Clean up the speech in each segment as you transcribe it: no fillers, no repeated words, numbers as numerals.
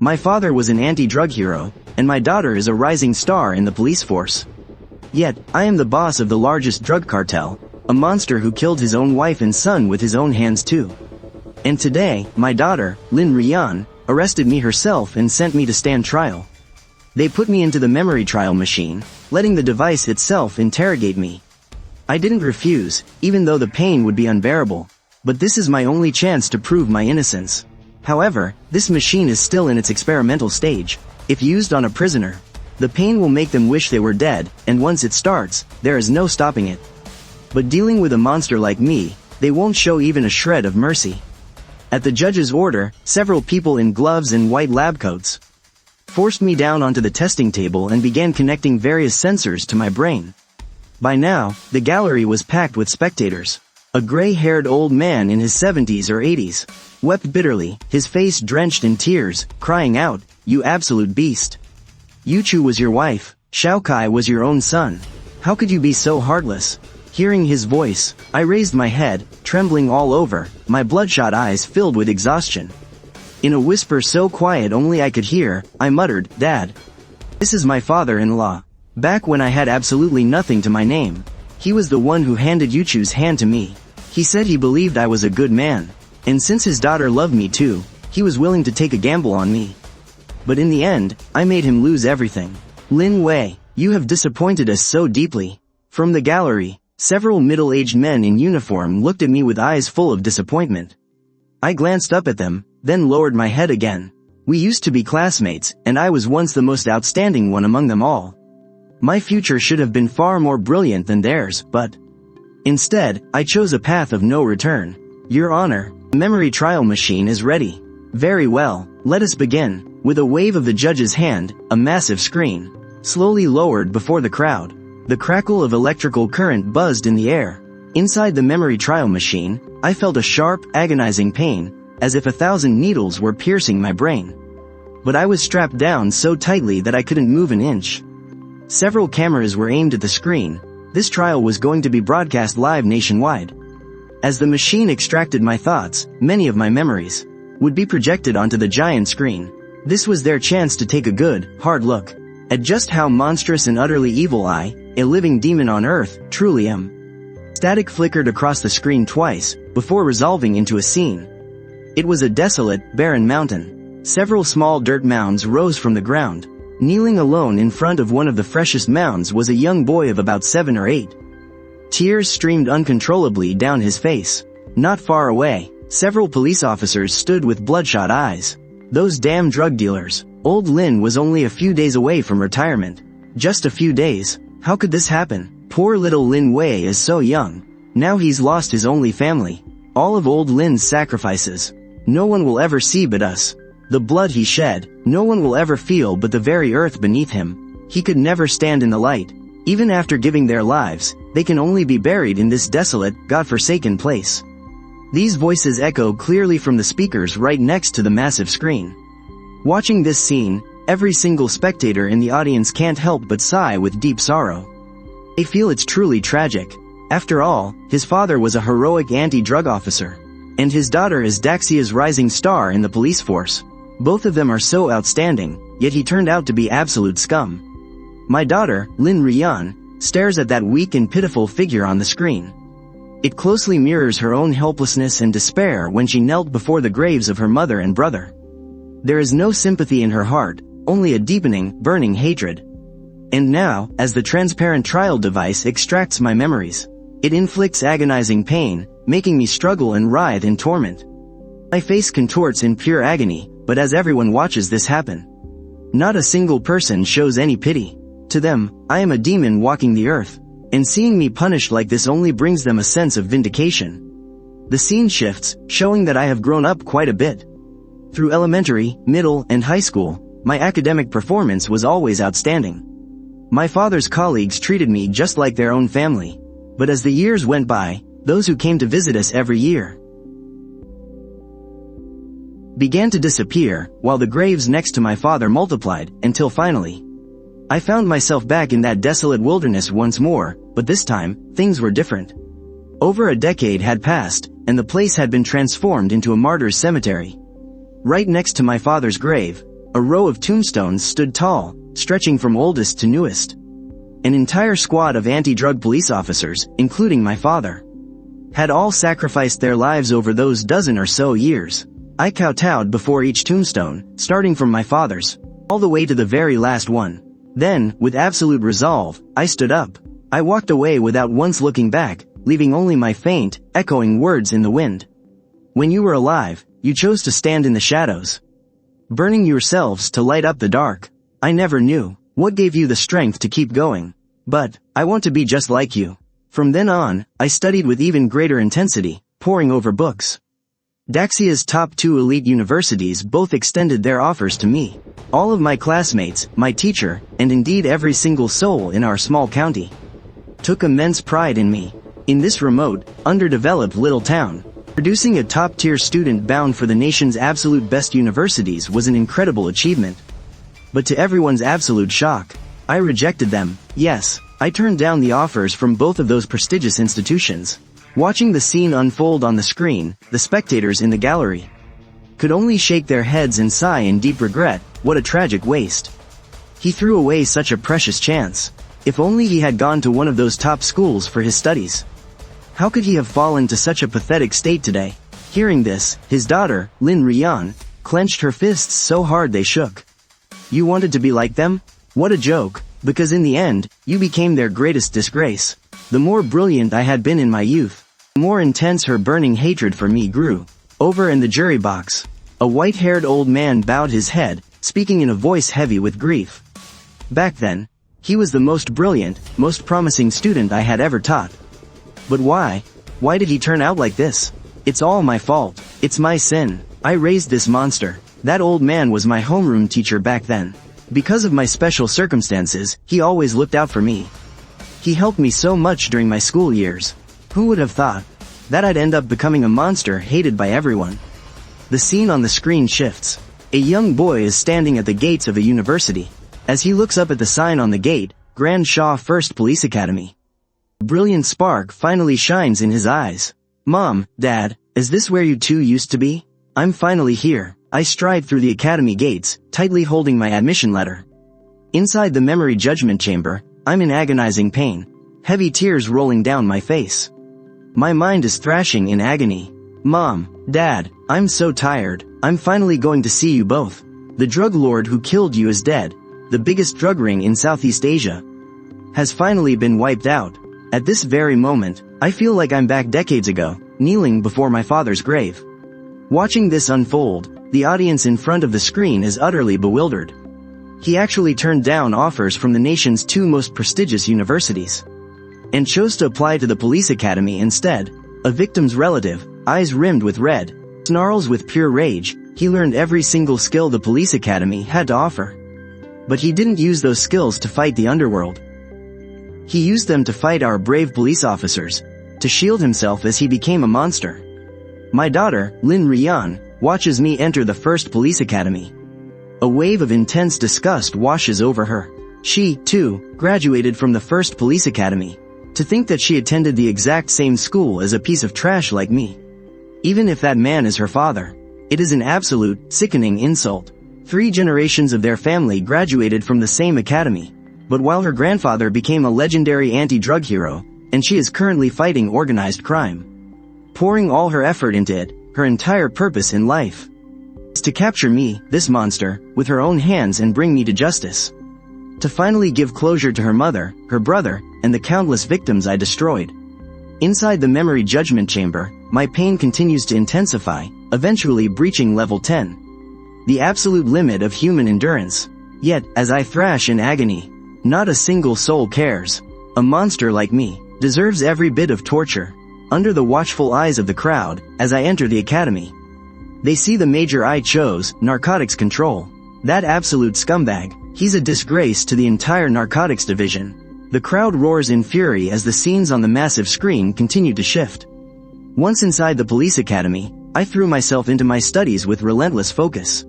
My father was an anti-drug hero, and my daughter is a rising star in the police force. Yet, I am the boss of the largest drug cartel, a monster who killed his own wife and son with his own hands too. And today, my daughter, Lin Rian, arrested me herself and sent me to stand trial. They put me into the memory trial machine, letting the device itself interrogate me. I didn't refuse, even though the pain would be unbearable. But this is my only chance to prove my innocence. However, this machine is still in its experimental stage. If used on a prisoner, the pain will make them wish they were dead, and once it starts, there is no stopping it. But dealing with a monster like me, they won't show even a shred of mercy. At the judge's order, several people in gloves and white lab coats forced me down onto the testing table and began connecting various sensors to my brain. By now, the gallery was packed with spectators. A gray-haired old man in his 70s or 80s wept bitterly, his face drenched in tears, crying out, "You absolute beast! Yuchu was your wife, Shaokai was your own son. How could you be so heartless?" Hearing his voice, I raised my head, trembling all over, my bloodshot eyes filled with exhaustion. In a whisper so quiet only I could hear, I muttered, "Dad. This is my father-in-law. Back when I had absolutely nothing to my name, he was the one who handed Yuchu's hand to me. He said he believed I was a good man, and since his daughter loved me too, he was willing to take a gamble on me. But in the end, I made him lose everything. Lin Wei, you have disappointed us so deeply." From the gallery, several middle-aged men in uniform looked at me with eyes full of disappointment. I glanced up at them, then lowered my head again. We used to be classmates, and I was once the most outstanding one among them all. My future should have been far more brilliant than theirs, but instead, I chose a path of no return. "Your Honor, the memory trial machine is ready." "Very well, let us begin." With a wave of the judge's hand, a massive screen slowly lowered before the crowd. The crackle of electrical current buzzed in the air. Inside the memory trial machine, I felt a sharp, agonizing pain, as if 1,000 needles were piercing my brain. But I was strapped down so tightly that I couldn't move an inch. Several cameras were aimed at the screen. This trial was going to be broadcast live nationwide. As the machine extracted my thoughts, many of my memories would be projected onto the giant screen. This was their chance to take a good, hard look at just how monstrous and utterly evil I, a living demon on Earth, truly am. Static flickered across the screen twice, before resolving into a scene. It was a desolate, barren mountain. Several small dirt mounds rose from the ground. Kneeling alone in front of one of the freshest mounds was a young boy of about 7 or 8. Tears streamed uncontrollably down his face. Not far away, several police officers stood with bloodshot eyes. Those damn drug dealers. Old Lin was only a few days away from retirement. Just a few days. How could this happen? Poor little Lin Wei is so young. Now he's lost his only family. All of old Lin's sacrifices. No one will ever see but us. The blood he shed, no one will ever feel but the very earth beneath him. He could never stand in the light. Even after giving their lives, they can only be buried in this desolate, God-forsaken place. These voices echo clearly from the speakers right next to the massive screen. Watching this scene, every single spectator in the audience can't help but sigh with deep sorrow. They feel it's truly tragic. After all, his father was a heroic anti-drug officer, and his daughter is Daxia's rising star in the police force. Both of them are so outstanding, yet he turned out to be absolute scum. My daughter, Lin Rian, stares at that weak and pitiful figure on the screen. It closely mirrors her own helplessness and despair when she knelt before the graves of her mother and brother. There is no sympathy in her heart, only a deepening, burning hatred. And now, as the transparent trial device extracts my memories, it inflicts agonizing pain, making me struggle and writhe in torment. My face contorts in pure agony, but as everyone watches this happen, not a single person shows any pity. To them, I am a demon walking the earth, and seeing me punished like this only brings them a sense of vindication. The scene shifts, showing that I have grown up quite a bit. Through elementary, middle, and high school, my academic performance was always outstanding. My father's colleagues treated me just like their own family. But as the years went by, those who came to visit us every year began to disappear, while the graves next to my father multiplied, until finally, I found myself back in that desolate wilderness once more, but this time, things were different. Over a decade had passed, and the place had been transformed into a martyr's cemetery. Right next to my father's grave, A row of tombstones stood tall, stretching from oldest to newest. An entire squad of anti-drug police officers, including my father, had all sacrificed their lives over those dozen or so years. I kowtowed before each tombstone, starting from my father's, all the way to the very last one. Then, with absolute resolve, I stood up. I walked away without once looking back, leaving only my faint, echoing words in the wind. When you were alive, you chose to stand in the shadows, burning yourselves to light up the dark. I never knew what gave you the strength to keep going. But I want to be just like you. From then on, I studied with even greater intensity, poring over books. Daxia's top 2 elite universities both extended their offers to me. All of my classmates, my teacher, and indeed every single soul in our small county took immense pride in me. In this remote, underdeveloped little town, producing a top-tier student bound for the nation's absolute best universities was an incredible achievement. But to everyone's absolute shock, I rejected them. Yes, I turned down the offers from both of those prestigious institutions. Watching the scene unfold on the screen, the spectators in the gallery could only shake their heads and sigh in deep regret. What a tragic waste. He threw away such a precious chance. If only he had gone to one of those top schools for his studies. How could he have fallen to such a pathetic state today? Hearing this, his daughter, Lin Rian, clenched her fists so hard they shook. You wanted to be like them? What a joke, because in the end, you became their greatest disgrace. The more brilliant I had been in my youth, the more intense her burning hatred for me grew. Over in the jury box, a white-haired old man bowed his head, speaking in a voice heavy with grief. Back then, he was the most brilliant, most promising student I had ever taught. But why? Why did he turn out like this? It's all my fault. It's my sin. I raised this monster. That old man was my homeroom teacher back then. Because of my special circumstances, he always looked out for me. He helped me so much during my school years. Who would have thought that I'd end up becoming a monster hated by everyone? The scene on the screen shifts. A young boy is standing at the gates of a university. As he looks up at the sign on the gate, Grand Shaw First Police Academy, a brilliant spark finally shines in his eyes. Mom, Dad, is this where you two used to be? I'm finally here. I stride through the academy gates, tightly holding my admission letter. Inside the memory judgment chamber, I'm in agonizing pain, heavy tears rolling down my face. My mind is thrashing in agony. Mom, Dad, I'm so tired. I'm finally going to see you both. The drug lord who killed you is dead. The biggest drug ring in Southeast Asia has finally been wiped out. At this very moment, I feel like I'm back decades ago, kneeling before my father's grave. Watching this unfold, the audience in front of the screen is utterly bewildered. He actually turned down offers from the nation's 2 most prestigious universities and chose to apply to the police academy instead. A victim's relative, eyes rimmed with red, snarls with pure rage. He learned every single skill the police academy had to offer. But he didn't use those skills to fight the underworld. He used them to fight our brave police officers, to shield himself as he became a monster. My daughter, Lin Rian, watches me enter the first police academy. A wave of intense disgust washes over her. She, too, graduated from the first police academy. To think that she attended the exact same school as a piece of trash like me. Even if that man is her father, it is an absolute, sickening insult. 3 generations of their family graduated from the same academy. But while her grandfather became a legendary anti-drug hero, and she is currently fighting organized crime, pouring all her effort into it, her entire purpose in life is to capture me, this monster, with her own hands and bring me to justice. To finally give closure to her mother, her brother, and the countless victims I destroyed. Inside the memory judgment chamber, my pain continues to intensify, eventually breaching level 10. The absolute limit of human endurance. Yet, as I thrash in agony, not a single soul cares. A monster like me deserves every bit of torture. Under the watchful eyes of the crowd, as I enter the academy, they see the major I chose, narcotics control. That absolute scumbag, he's a disgrace to the entire narcotics division. The crowd roars in fury as the scenes on the massive screen continue to shift. Once inside the police academy, I threw myself into my studies with relentless focus.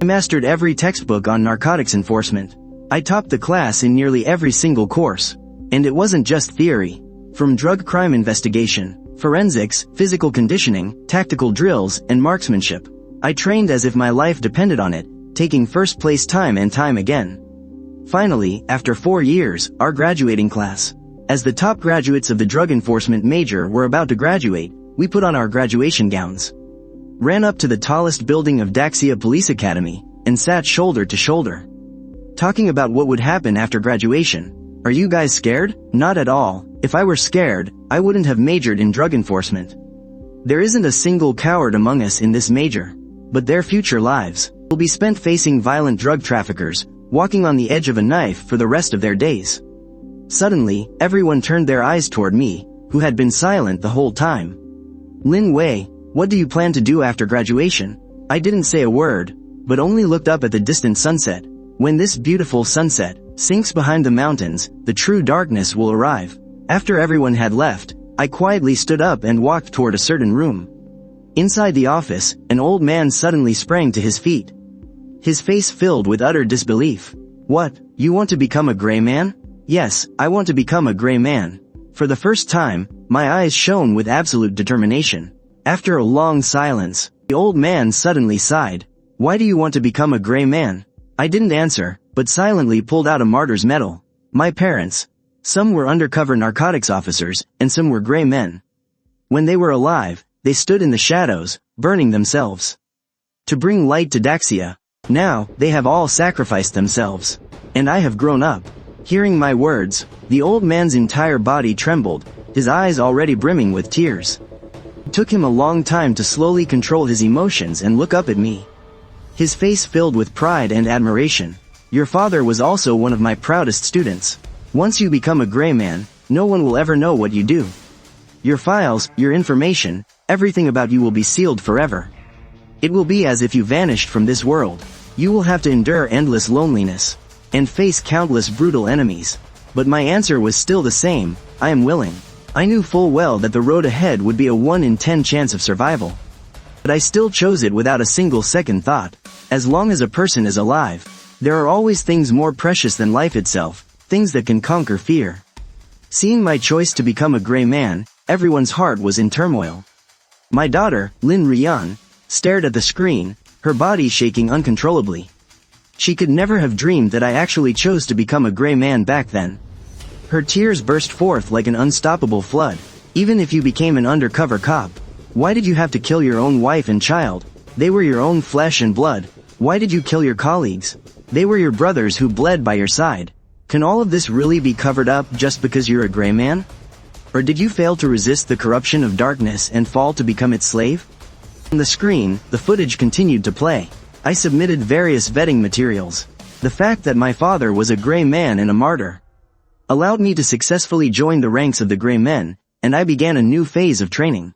I mastered every textbook on narcotics enforcement. I topped the class in nearly every single course. And it wasn't just theory. From drug crime investigation, forensics, physical conditioning, tactical drills, and marksmanship, I trained as if my life depended on it, taking first place time and time again. Finally, after 4 years, our graduating class. As the top graduates of the drug enforcement major were about to graduate, we put on our graduation gowns, ran up to the tallest building of Daxia Police Academy, and sat shoulder to shoulder, talking about what would happen after graduation. Are you guys scared? Not at all. If I were scared, I wouldn't have majored in drug enforcement. There isn't a single coward among us in this major, but their future lives will be spent facing violent drug traffickers, walking on the edge of a knife for the rest of their days. Suddenly, everyone turned their eyes toward me, who had been silent the whole time. Lin Wei, what do you plan to do after graduation? I didn't say a word, but only looked up at the distant sunset. When this beautiful sunset sinks behind the mountains, the true darkness will arrive. After everyone had left, I quietly stood up and walked toward a certain room. Inside the office, an old man suddenly sprang to his feet, his face filled with utter disbelief. What, you want to become a gray man? Yes, I want to become a gray man. For the first time, my eyes shone with absolute determination. After a long silence, the old man suddenly sighed. Why do you want to become a gray man? I didn't answer, but silently pulled out a martyr's medal. My parents. Some were undercover narcotics officers, and some were gray men. When they were alive, they stood in the shadows, burning themselves to bring light to Daxia. Now, they have all sacrificed themselves. And I have grown up. Hearing my words, the old man's entire body trembled, his eyes already brimming with tears. It took him a long time to slowly control his emotions and look up at me, his face filled with pride and admiration. Your father was also one of my proudest students. Once you become a gray man, no one will ever know what you do. Your files, your information, everything about you will be sealed forever. It will be as if you vanished from this world. You will have to endure endless loneliness and face countless brutal enemies. But my answer was still the same, I am willing. I knew full well that the road ahead would be a 1 in 10 chance of survival. But I still chose it without a single second thought. As long as a person is alive, there are always things more precious than life itself, things that can conquer fear. Seeing my choice to become a gray man, everyone's heart was in turmoil. My daughter, Lin Rian, stared at the screen, her body shaking uncontrollably. She could never have dreamed that I actually chose to become a gray man back then. Her tears burst forth like an unstoppable flood. Even if you became an undercover cop, why did you have to kill your own wife and child? They were your own flesh and blood. Why did you kill your colleagues? They were your brothers who bled by your side. Can all of this really be covered up just because you're a gray man? Or did you fail to resist the corruption of darkness and fall to become its slave? On the screen, the footage continued to play. I submitted various vetting materials. The fact that my father was a gray man and a martyr allowed me to successfully join the ranks of the gray men, and I began a new phase of training.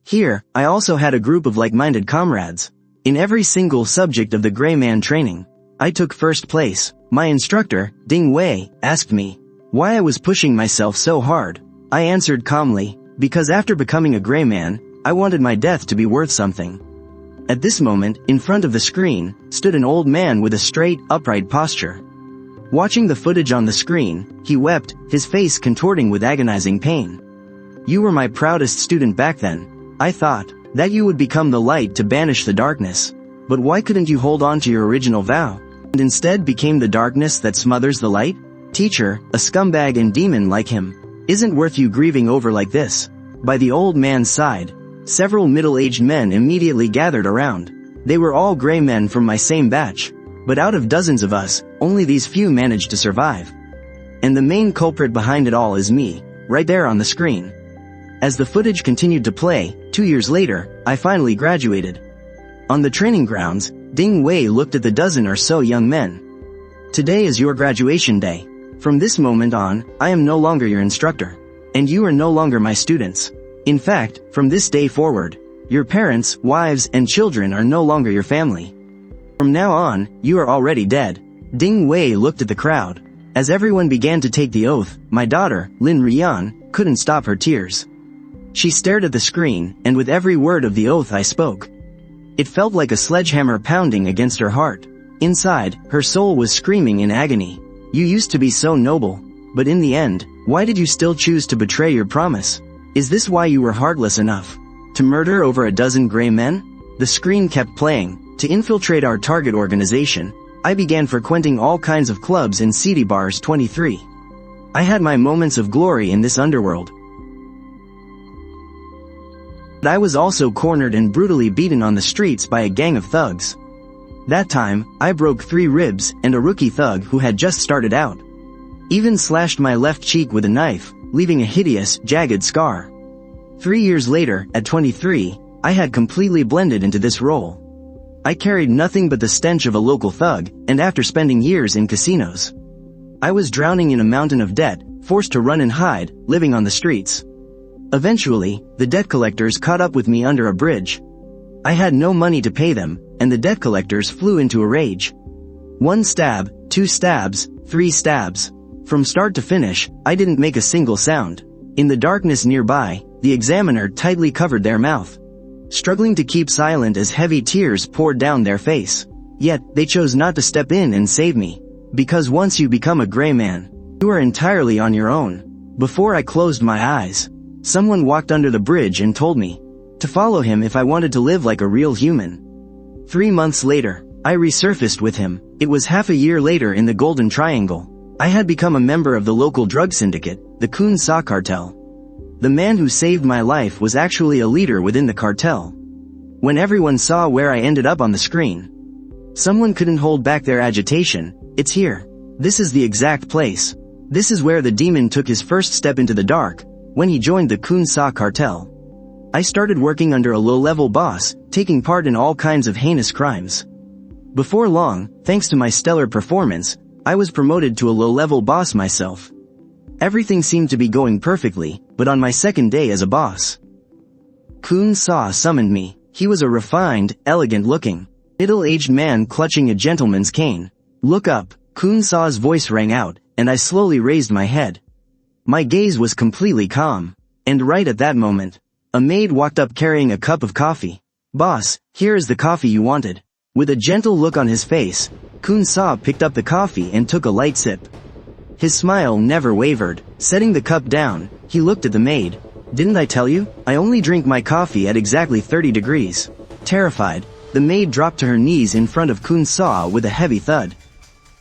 Here, I also had a group of like-minded comrades. In every single subject of the gray man training, I took first place. My instructor, Ding Wei, asked me why I was pushing myself so hard. I answered calmly, because after becoming a gray man, I wanted my death to be worth something. At this moment, in front of the screen, stood an old man with a straight, upright posture. Watching the footage on the screen, he wept, his face contorting with agonizing pain. You were my proudest student back then. I thought that you would become the light to banish the darkness. But why couldn't you hold on to your original vow, and instead became the darkness that smothers the light? Teacher, a scumbag and demon like him, isn't worth you grieving over like this. By the old man's side, several middle-aged men immediately gathered around. They were all gray men from my same batch. But out of dozens of us, only these few managed to survive. And the main culprit behind it all is me, right there on the screen. As the footage continued to play, 2 years later, I finally graduated. On the training grounds, Ding Wei looked at the dozen or so young men. Today is your graduation day. From this moment on, I am no longer your instructor. And you are no longer my students. In fact, from this day forward, your parents, wives, and children are no longer your family. From now on, you are already dead. Ding Wei looked at the crowd. As everyone began to take the oath, my daughter, Lin Rian, couldn't stop her tears. She stared at the screen, and with every word of the oath I spoke, it felt like a sledgehammer pounding against her heart. Inside, her soul was screaming in agony. You used to be so noble. But in the end, why did you still choose to betray your promise? Is this why you were heartless enough to murder over a dozen gray men? The screen kept playing, To infiltrate our target organization, I began frequenting all kinds of clubs and seedy bars. 23. I had my moments of glory in this underworld. But I was also cornered and brutally beaten on the streets by a gang of thugs. That time, I broke 3 ribs and a rookie thug who had just started out. Even slashed my left cheek with a knife, leaving a hideous, jagged scar. 3 years later, at 23, I had completely blended into this role. I carried nothing but the stench of a local thug, and after spending years in casinos, I was drowning in a mountain of debt, forced to run and hide, living on the streets. Eventually, the debt collectors caught up with me under a bridge. I had no money to pay them, and the debt collectors flew into a rage. 1 stab, 2 stabs, 3 stabs. From start to finish, I didn't make a single sound. In the darkness nearby, the examiner tightly covered their mouth, struggling to keep silent as heavy tears poured down their face. Yet, they chose not to step in and save me. Because once you become a gray man, you are entirely on your own. Before I closed my eyes, someone walked under the bridge and told me to follow him if I wanted to live like a real human. 3 months later, I resurfaced with him. It was half a year later in the Golden Triangle. I had become a member of the local drug syndicate, the Kun Sa cartel. The man who saved my life was actually a leader within the cartel. When everyone saw where I ended up on the screen, someone couldn't hold back their agitation. It's here. This is the exact place. This is where the demon took his first step into the dark, when he joined the Kun Sa cartel. I started working under a low-level boss, taking part in all kinds of heinous crimes. Before long, thanks to my stellar performance, I was promoted to a low-level boss myself. Everything seemed to be going perfectly, but on my second day as a boss, Kun Sa summoned me. He was a refined, elegant-looking, middle-aged man clutching a gentleman's cane. "Look up," Kun Sa's voice rang out, and I slowly raised my head. My gaze was completely calm. And right at that moment, a maid walked up carrying a cup of coffee. "Boss, here is the coffee you wanted." With a gentle look on his face, Kun Sa picked up the coffee and took a light sip. His smile never wavered. Setting the cup down, he looked at the maid. "Didn't I tell you? I only drink my coffee at exactly 30 degrees. Terrified, the maid dropped to her knees in front of Kun Sa with a heavy thud.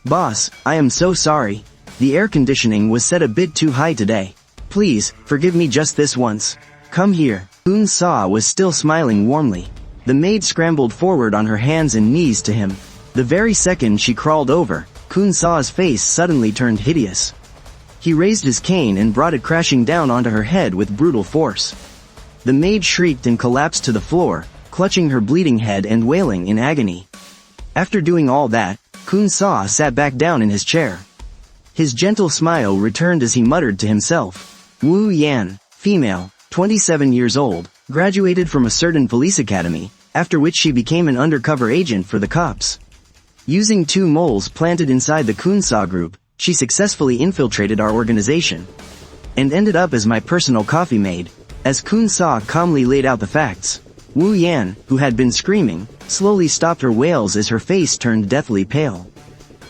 "Boss, I am so sorry. The air conditioning was set a bit too high today. Please, forgive me just this once. Come here." Kun Sa was still smiling warmly. The maid scrambled forward on her hands and knees to him. The very second she crawled over, Kun Sa's face suddenly turned hideous. He raised his cane and brought it crashing down onto her head with brutal force. The maid shrieked and collapsed to the floor, clutching her bleeding head and wailing in agony. After doing all that, Kun Sa sat back down in his chair. His gentle smile returned as he muttered to himself. Wu Yan, female, 27 years old, graduated from a certain police academy, after which she became an undercover agent for the cops. Using 2 moles planted inside the Kun Sa group, she successfully infiltrated our organization and ended up as my personal coffee maid. As Kun Sa calmly laid out the facts, Wu Yan, who had been screaming, slowly stopped her wails as her face turned deathly pale.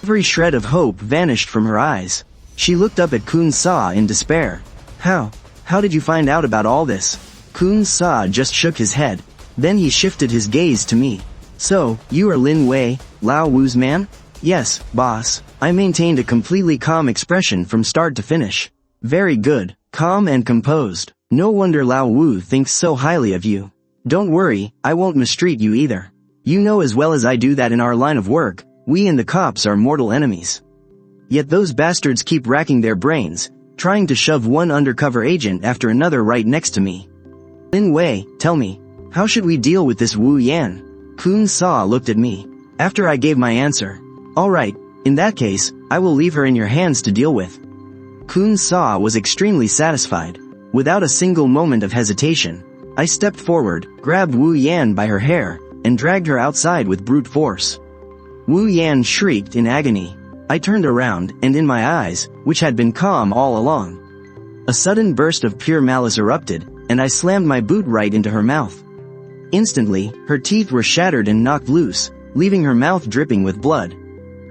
Every shred of hope vanished from her eyes. She looked up at Kun Sa in despair. How did you find out about all this?" Kun Sa just shook his head. Then he shifted his gaze to me. "So, you are Lin Wei, Lao Wu's man?" "Yes, boss." I maintained a completely calm expression from start to finish. "Very good, calm and composed. No wonder Lao Wu thinks so highly of you. Don't worry, I won't mistreat you either. You know as well as I do that in our line of work, we and the cops are mortal enemies. Yet those bastards keep racking their brains, trying to shove one undercover agent after another right next to me. Lin Wei, tell me, how should we deal with this Wu Yan?" Kun Sa looked at me. After I gave my answer, "All right, in that case, I will leave her in your hands to deal with." Kun Sa was extremely satisfied. Without a single moment of hesitation, I stepped forward, grabbed Wu Yan by her hair, and dragged her outside with brute force. Wu Yan shrieked in agony. I turned around, and in my eyes, which had been calm all along, a sudden burst of pure malice erupted, and I slammed my boot right into her mouth. Instantly, her teeth were shattered and knocked loose, leaving her mouth dripping with blood.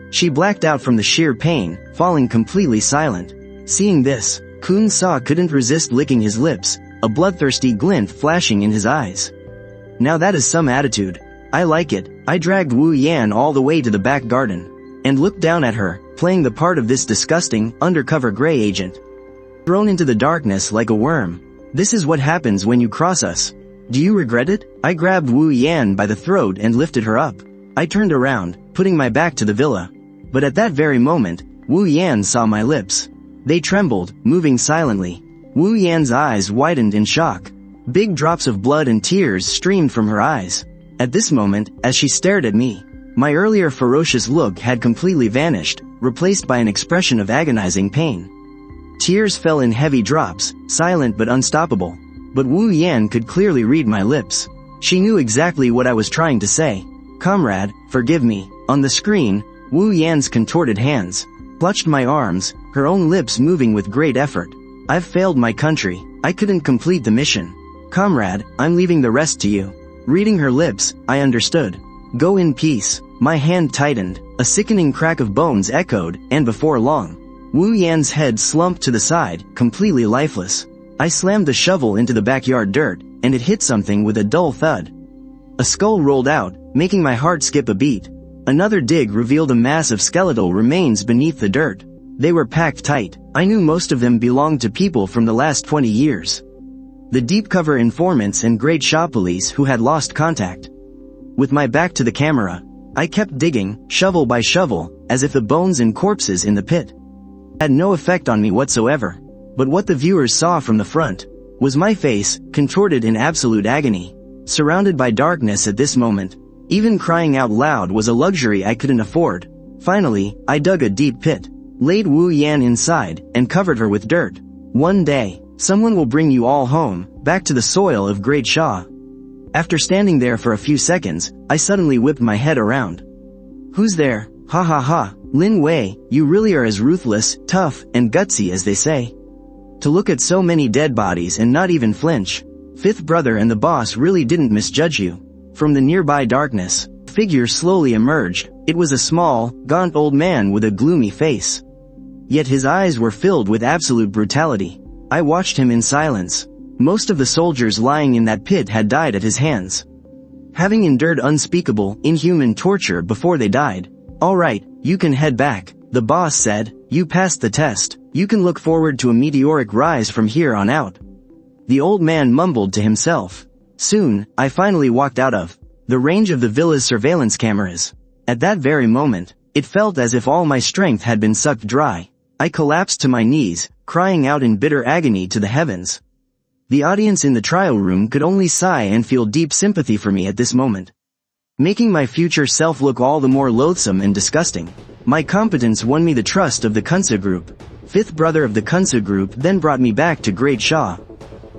She blacked out from the sheer pain, falling completely silent. Seeing this, Kun Sa couldn't resist licking his lips, a bloodthirsty glint flashing in his eyes. "Now that is some attitude. I like it." I dragged Wu Yan all the way to the back garden, and looked down at her, playing the part of this disgusting, undercover gray agent. Thrown into the darkness like a worm. This is what happens when you cross us. Do you regret it? I grabbed Wu Yan by the throat and lifted her up. I turned around, putting my back to the villa. But at that very moment, Wu Yan saw my lips. They trembled, moving silently. Wu Yan's eyes widened in shock. Big drops of blood and tears streamed from her eyes. At this moment, as she stared at me, my earlier ferocious look had completely vanished, replaced by an expression of agonizing pain. Tears fell in heavy drops, silent but unstoppable. But Wu Yan could clearly read my lips. She knew exactly what I was trying to say. Comrade, forgive me. On the screen, Wu Yan's contorted hands clutched my arms, her own lips moving with great effort. I've failed my country. I couldn't complete the mission. Comrade, I'm leaving the rest to you. Reading her lips, I understood. Go in peace. My hand tightened, a sickening crack of bones echoed, and before long, Wu Yan's head slumped to the side, completely lifeless. I slammed the shovel into the backyard dirt, and it hit something with a dull thud. A skull rolled out, making my heart skip a beat. Another dig revealed a mass of skeletal remains beneath the dirt. They were packed tight. I knew most of them belonged to people from the last 20 years. The deep cover informants and great Shah police who had lost contact. With my back to the camera, I kept digging, shovel by shovel, as if the bones and corpses in the pit had no effect on me whatsoever. But what the viewers saw from the front was my face, contorted in absolute agony, surrounded by darkness at this moment. Even crying out loud was a luxury I couldn't afford. Finally, I dug a deep pit, laid Wu Yan inside, and covered her with dirt. One day, someone will bring you all home, back to the soil of Great Shah. After standing there for a few seconds, I suddenly whipped my head around. Who's there? Ha ha ha. Lin Wei, you really are as ruthless, tough, and gutsy as they say. To look at so many dead bodies and not even flinch. Fifth brother and the boss really didn't misjudge you. From the nearby darkness, a figure slowly emerged. It was a small, gaunt old man with a gloomy face. Yet his eyes were filled with absolute brutality. I watched him in silence. Most of the soldiers lying in that pit had died at his hands, having endured unspeakable, inhuman torture before they died. All right, you can head back, the boss said. You passed the test. You can look forward to a meteoric rise from here on out. The old man mumbled to himself. Soon, I finally walked out of the range of the villa's surveillance cameras. At that very moment, it felt as if all my strength had been sucked dry. I collapsed to my knees, crying out in bitter agony to the heavens. The audience in the trial room could only sigh and feel deep sympathy for me at this moment, making my future self look all the more loathsome and disgusting. My competence won me the trust of the Kunsa group. Fifth brother of the Kunsa group then brought me back to Great Shah.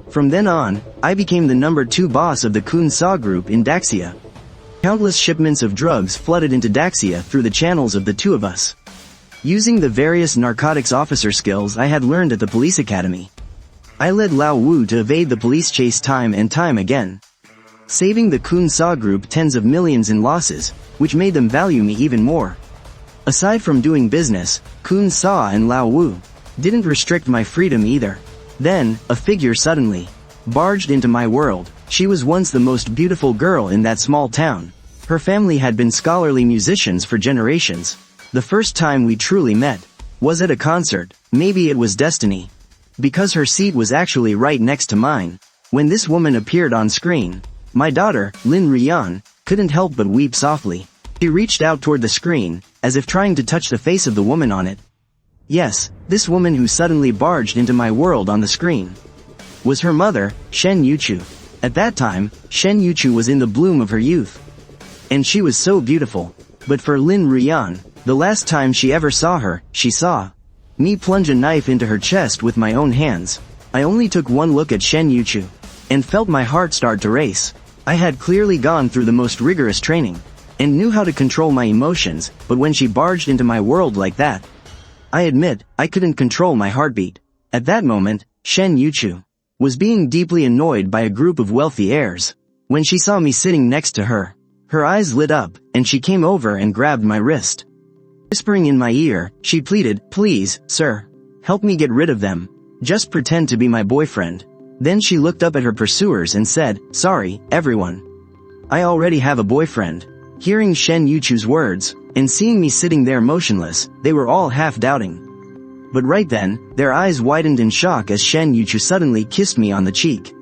From then on, I became the number 2 boss of the Kunsa group in Daxia. Countless shipments of drugs flooded into Daxia through the channels of the two of us. Using the various narcotics officer skills I had learned at the police academy, I led Lao Wu to evade the police chase time and time again, saving the Kunsa group tens of millions in losses, which made them value me even more. Aside from doing business, Kunsa and Lao Wu didn't restrict my freedom either. Then, a figure suddenly barged into my world. She was once the most beautiful girl in that small town. Her family had been scholarly musicians for generations. The first time we truly met was at a concert. Maybe it was destiny, because her seat was actually right next to mine. When this woman appeared on screen, my daughter, Lin Rian, couldn't help but weep softly. She reached out toward the screen, as if trying to touch the face of the woman on it. Yes, this woman who suddenly barged into my world on the screen was her mother, Shen Yuchu. At that time, Shen Yuchu was in the bloom of her youth, and she was so beautiful. But for Lin Rian, the last time she ever saw her, she saw me plunge a knife into her chest with my own hands. I only took one look at Shen Yuchu, and felt my heart start to race. I had clearly gone through the most rigorous training, and knew how to control my emotions, but when she barged into my world like that, I admit, I couldn't control my heartbeat. At that moment, Shen Yuchu was being deeply annoyed by a group of wealthy heirs. When she saw me sitting next to her, her eyes lit up, and she came over and grabbed my wrist. Whispering in my ear, she pleaded, "Please, sir, help me get rid of them. Just pretend to be my boyfriend." Then she looked up at her pursuers and said, "Sorry, everyone. I already have a boyfriend." Hearing Shen Yuchu's words, and seeing me sitting there motionless, they were all half doubting. But right then, their eyes widened in shock as Shen Yuchu suddenly kissed me on the cheek,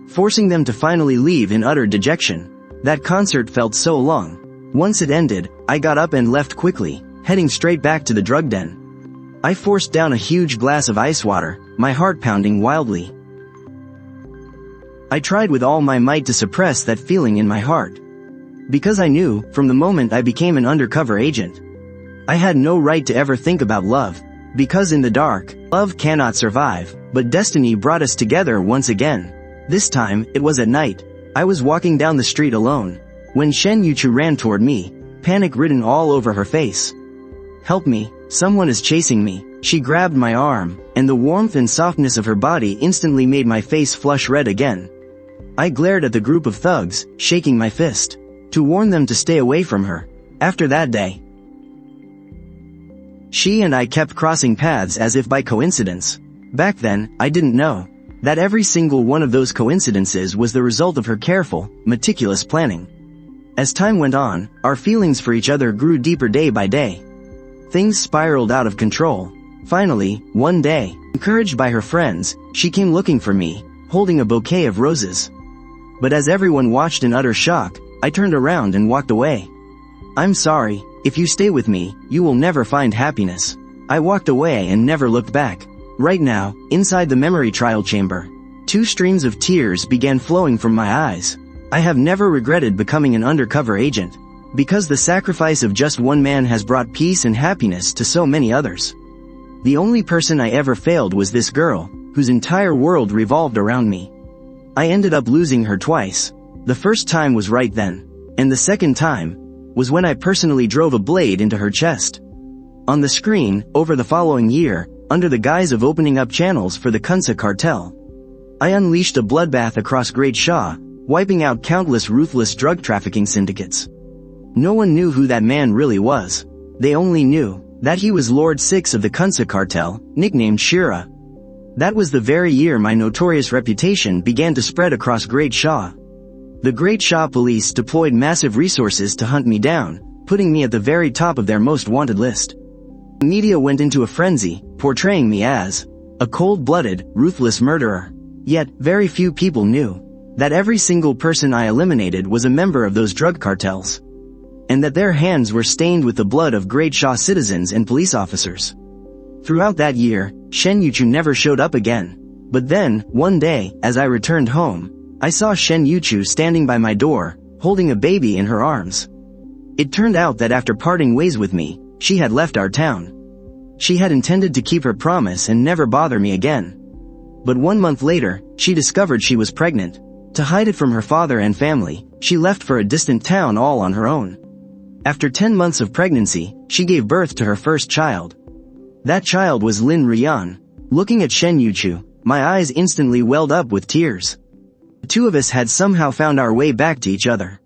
forcing them to finally leave in utter dejection. That concert felt so long. Once it ended, I got up and left quickly, heading straight back to the drug den. I forced down a huge glass of ice water, my heart pounding wildly. I tried with all my might to suppress that feeling in my heart. Because I knew, from the moment I became an undercover agent, I had no right to ever think about love, because in the dark, love cannot survive, but destiny brought us together once again. This time, it was at night. I was walking down the street alone, when Shen Yuchu ran toward me, panic written all over her face. "Help me, someone is chasing me." She grabbed my arm, and the warmth and softness of her body instantly made my face flush red again. I glared at the group of thugs, shaking my fist, to warn them to stay away from her. After that day, she and I kept crossing paths as if by coincidence. Back then, I didn't know that every single one of those coincidences was the result of her careful, meticulous planning. As time went on, our feelings for each other grew deeper day by day. Things spiraled out of control. Finally, one day, encouraged by her friends, she came looking for me, holding a bouquet of roses. But as everyone watched in utter shock, I turned around and walked away. "I'm sorry, if you stay with me, you will never find happiness." I walked away and never looked back. Right now, inside the memory trial chamber, 2 streams of tears began flowing from my eyes. I have never regretted becoming an undercover agent, because the sacrifice of just one man has brought peace and happiness to so many others. The only person I ever failed was this girl, whose entire world revolved around me. I ended up losing her twice. The first time was right then, and the second time was when I personally drove a blade into her chest. On the screen, over the following year, under the guise of opening up channels for the Kunsa cartel, I unleashed a bloodbath across Great Sha, wiping out countless ruthless drug trafficking syndicates. No one knew who that man really was. They only knew that he was Lord 6 of the Kunsa cartel, nicknamed Shira. That was the very year my notorious reputation began to spread across Great Sha. The Great Sha police deployed massive resources to hunt me down, putting me at the very top of their most wanted list. The media went into a frenzy, portraying me as a cold-blooded, ruthless murderer. Yet, very few people knew that every single person I eliminated was a member of those drug cartels, and that their hands were stained with the blood of Great Sha citizens and police officers. Throughout that year, Shen Yuchu never showed up again. But then, one day, as I returned home, I saw Shen Yuchu standing by my door, holding a baby in her arms. It turned out that after parting ways with me, she had left our town. She had intended to keep her promise and never bother me again. But 1 month later, she discovered she was pregnant. To hide it from her father and family, she left for a distant town all on her own. After 10 months of pregnancy, she gave birth to her first child. That child was Lin Rian. Looking at Shen Yuchu, my eyes instantly welled up with tears. The two of us had somehow found our way back to each other.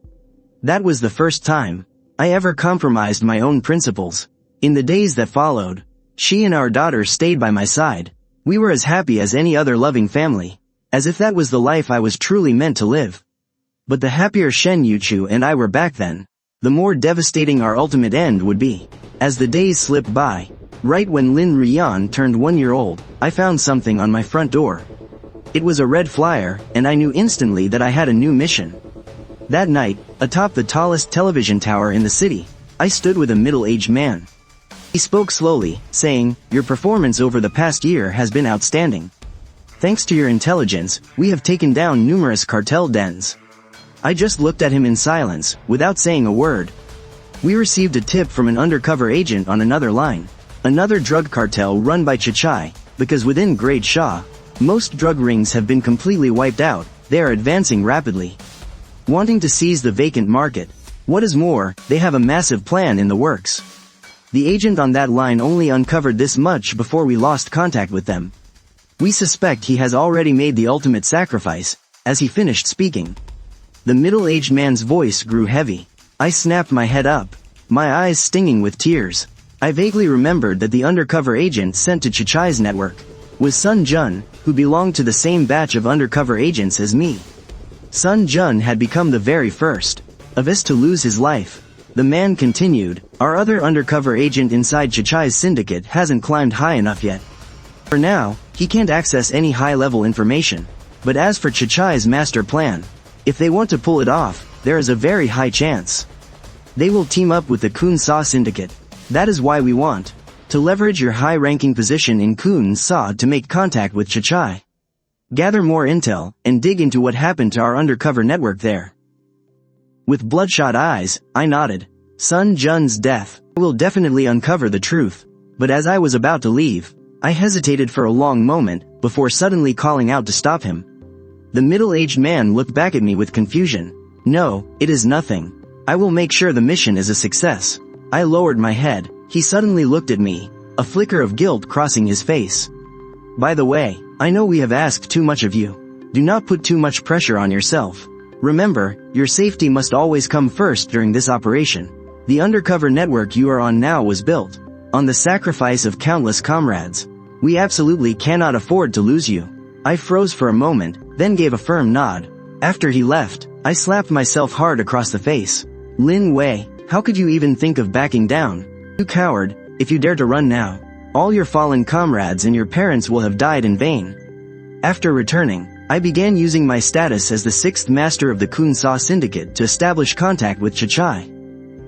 That was the first time I ever compromised my own principles. In the days that followed, she and our daughter stayed by my side. We were as happy as any other loving family, as if that was the life I was truly meant to live. But the happier Shen Yuchu and I were back then, the more devastating our ultimate end would be. As the days slipped by, right when Lin Rian turned 1 year old, I found something on my front door. It was a red flyer, and I knew instantly that I had a new mission. That night, atop the tallest television tower in the city, I stood with a middle-aged man. He spoke slowly, saying, "Your performance over the past year has been outstanding. Thanks to your intelligence, we have taken down numerous cartel dens." I just looked at him in silence, without saying a word. We received a tip from an undercover agent on another line. Another drug cartel run by Chichai, because within Great Sha, most drug rings have been completely wiped out. They are advancing rapidly, wanting to seize the vacant market. What is more, they have a massive plan in the works. The agent on that line only uncovered this much before we lost contact with them. We suspect he has already made the ultimate sacrifice. As he finished speaking, the middle-aged man's voice grew heavy. I snapped my head up, my eyes stinging with tears. I vaguely remembered that the undercover agent sent to Chichai's network was Sun Jun, who belonged to the same batch of undercover agents as me. Sun Jun had become the very first of us to lose his life. The man continued, our other undercover agent inside Chichai's syndicate hasn't climbed high enough yet. For now, he can't access any high-level information. But as for Chichai's master plan, if they want to pull it off, there is a very high chance they will team up with the Kun Sa syndicate. That is why we want to leverage your high-ranking position in Kun Sa to make contact with Chichai. Gather more intel, and dig into what happened to our undercover network there. With bloodshot eyes, I nodded. Sun Jun's death will definitely uncover the truth. But as I was about to leave, I hesitated for a long moment, before suddenly calling out to stop him. The middle-aged man looked back at me with confusion. No, it is nothing. I will make sure the mission is a success. I lowered my head. He suddenly looked at me, a flicker of guilt crossing his face. By the way, I know we have asked too much of you. Do not put too much pressure on yourself. Remember, your safety must always come first during this operation. The undercover network you are on now was built on the sacrifice of countless comrades. We absolutely cannot afford to lose you. I froze for a moment, then gave a firm nod. After he left, I slapped myself hard across the face. Lin Wei, how could you even think of backing down? You coward, if you dare to run now, all your fallen comrades and your parents will have died in vain. After returning, I began using my status as the 6th master of the Kun Sa syndicate to establish contact with Chichai.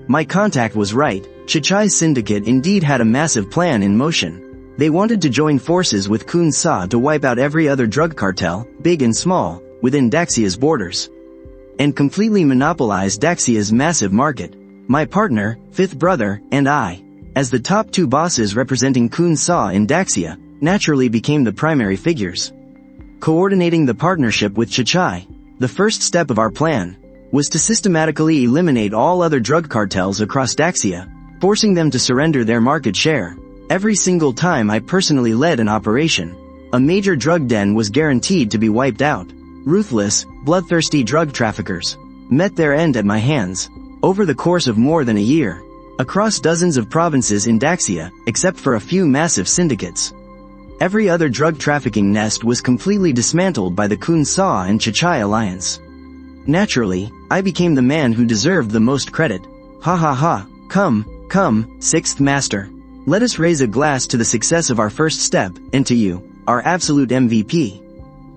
My contact was right. Chichai's syndicate indeed had a massive plan in motion. They wanted to join forces with Kun Sa to wipe out every other drug cartel, big and small, within Daxia's borders, and completely monopolize Daxia's massive market. My partner, 5th brother, and I, as the top 2 bosses representing Kun Sa in Daxia, naturally became the primary figures. Coordinating the partnership with Chichai, the first step of our plan, was to systematically eliminate all other drug cartels across Daxia, forcing them to surrender their market share. Every single time I personally led an operation, a major drug den was guaranteed to be wiped out. Ruthless, bloodthirsty drug traffickers met their end at my hands. Over the course of more than a year, across dozens of provinces in Daxia, except for a few massive syndicates, every other drug trafficking nest was completely dismantled by the Kun Sa and Chichai alliance. Naturally, I became the man who deserved the most credit. Ha ha ha, come, 6th master. Let us raise a glass to the success of our first step, and to you, our absolute MVP.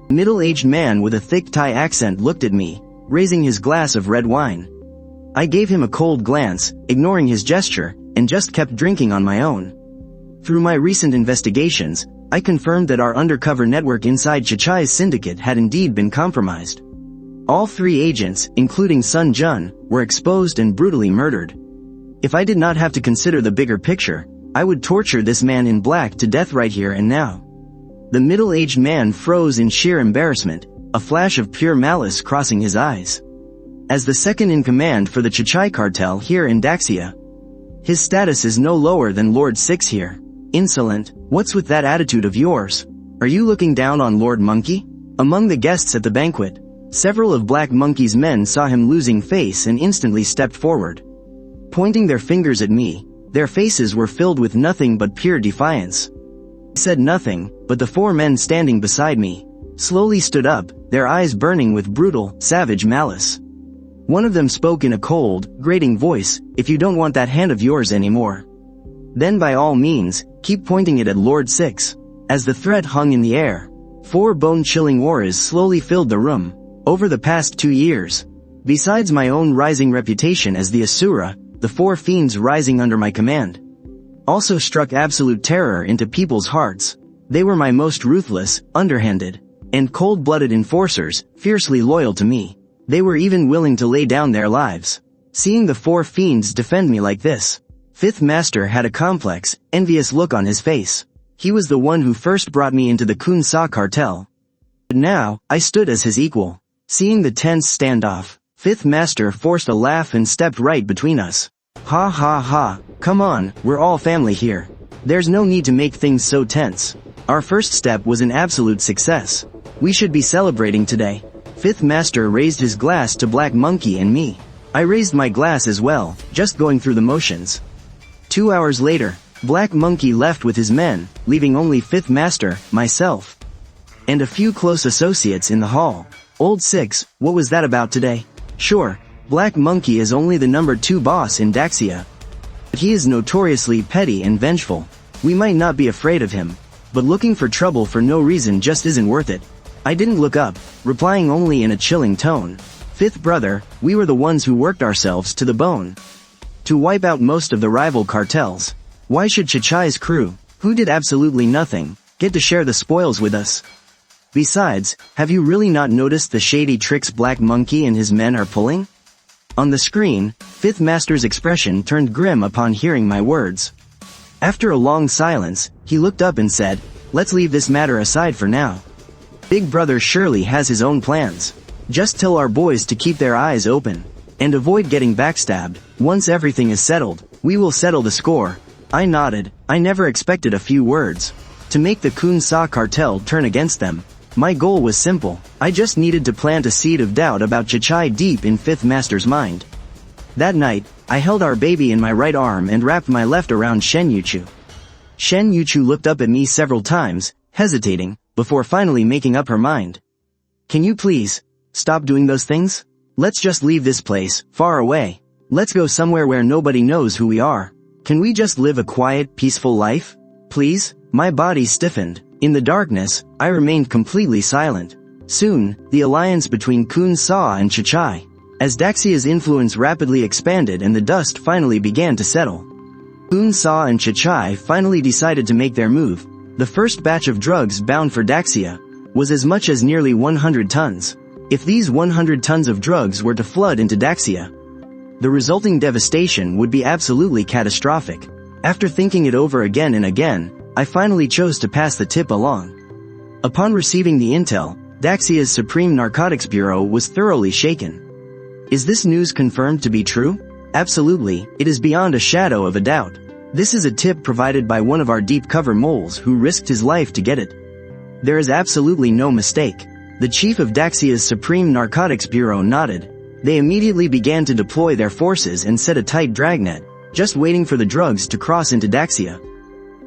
Middle-aged man with a thick Thai accent looked at me, raising his glass of red wine. I gave him a cold glance, ignoring his gesture, and just kept drinking on my own. Through my recent investigations, I confirmed that our undercover network inside Chichai's syndicate had indeed been compromised. All 3 agents, including Sun Jun, were exposed and brutally murdered. If I did not have to consider the bigger picture, I would torture this man in black to death right here and now. The middle-aged man froze in sheer embarrassment, a flash of pure malice crossing his eyes. As the second-in-command for the Chichai cartel here in Daxia, his status is no lower than Lord 6 here. Insolent, what's with that attitude of yours? Are you looking down on Lord Monkey? Among the guests at the banquet, several of Black Monkey's men saw him losing face and instantly stepped forward. Pointing their fingers at me, their faces were filled with nothing but pure defiance. I said nothing, but the 4 men standing beside me slowly stood up, their eyes burning with brutal, savage malice. One of them spoke in a cold, grating voice, if you don't want that hand of yours anymore, then by all means, keep pointing it at Lord 6. As the threat hung in the air, 4 bone-chilling auras slowly filled the room. Over the past 2 years, besides my own rising reputation as the Asura, the 4 fiends rising under my command also struck absolute terror into people's hearts. They were my most ruthless, underhanded, and cold-blooded enforcers, fiercely loyal to me. They were even willing to lay down their lives. Seeing the 4 fiends defend me like this, 5th Master had a complex, envious look on his face. He was the one who first brought me into the Kun Sa cartel. But now, I stood as his equal. Seeing the tense standoff, 5th Master forced a laugh and stepped right between us. Ha ha ha, come on, we're all family here. There's no need to make things so tense. Our first step was an absolute success. We should be celebrating today. 5th Master raised his glass to Black Monkey and me. I raised my glass as well, just going through the motions. 2 hours later, Black Monkey left with his men, leaving only 5th Master, myself, and a few close associates in the hall. Old 6, what was that about today? Sure, Black Monkey is only the number 2 boss in Daxia. But he is notoriously petty and vengeful. We might not be afraid of him, but looking for trouble for no reason just isn't worth it. I didn't look up, replying only in a chilling tone. Fifth brother, we were the ones who worked ourselves to the bone to wipe out most of the rival cartels. Why should Chichai's crew, who did absolutely nothing, get to share the spoils with us? Besides, have you really not noticed the shady tricks Black Monkey and his men are pulling? On the screen, Fifth Master's expression turned grim upon hearing my words. After a long silence, he looked up and said, "Let's leave this matter aside for now. Big brother surely has his own plans. Just tell our boys to keep their eyes open and avoid getting backstabbed. Once everything is settled, we will settle the score." I nodded. I never expected a few words to make the Kun Sa cartel turn against them. My goal was simple. I just needed to plant a seed of doubt about Chichai deep in Fifth Master's mind. That night, I held our baby in my right arm and wrapped my left around Shen Yuchu. Shen Yuchu looked up at me several times, hesitating, before finally making up her mind. "Can you please stop doing those things? Let's just leave this place, far away. Let's go somewhere where nobody knows who we are. Can we just live a quiet, peaceful life? Please?" My body stiffened. In the darkness, I remained completely silent. Soon, the alliance between Kun Sa and Chichai, as Daxia's influence rapidly expanded and the dust finally began to settle. Kun Sa and Chichai finally decided to make their move. The first batch of drugs bound for Daxia was as much as nearly 100 tons. If these 100 tons of drugs were to flood into Daxia, the resulting devastation would be absolutely catastrophic. After thinking it over again and again, I finally chose to pass the tip along. Upon receiving the intel, Daxia's Supreme Narcotics Bureau was thoroughly shaken. Is this news confirmed to be true? Absolutely, it is beyond a shadow of a doubt. This is a tip provided by one of our deep cover moles who risked his life to get it. There is absolutely no mistake. The chief of Daxia's Supreme Narcotics Bureau nodded. They immediately began to deploy their forces and set a tight dragnet, just waiting for the drugs to cross into Daxia,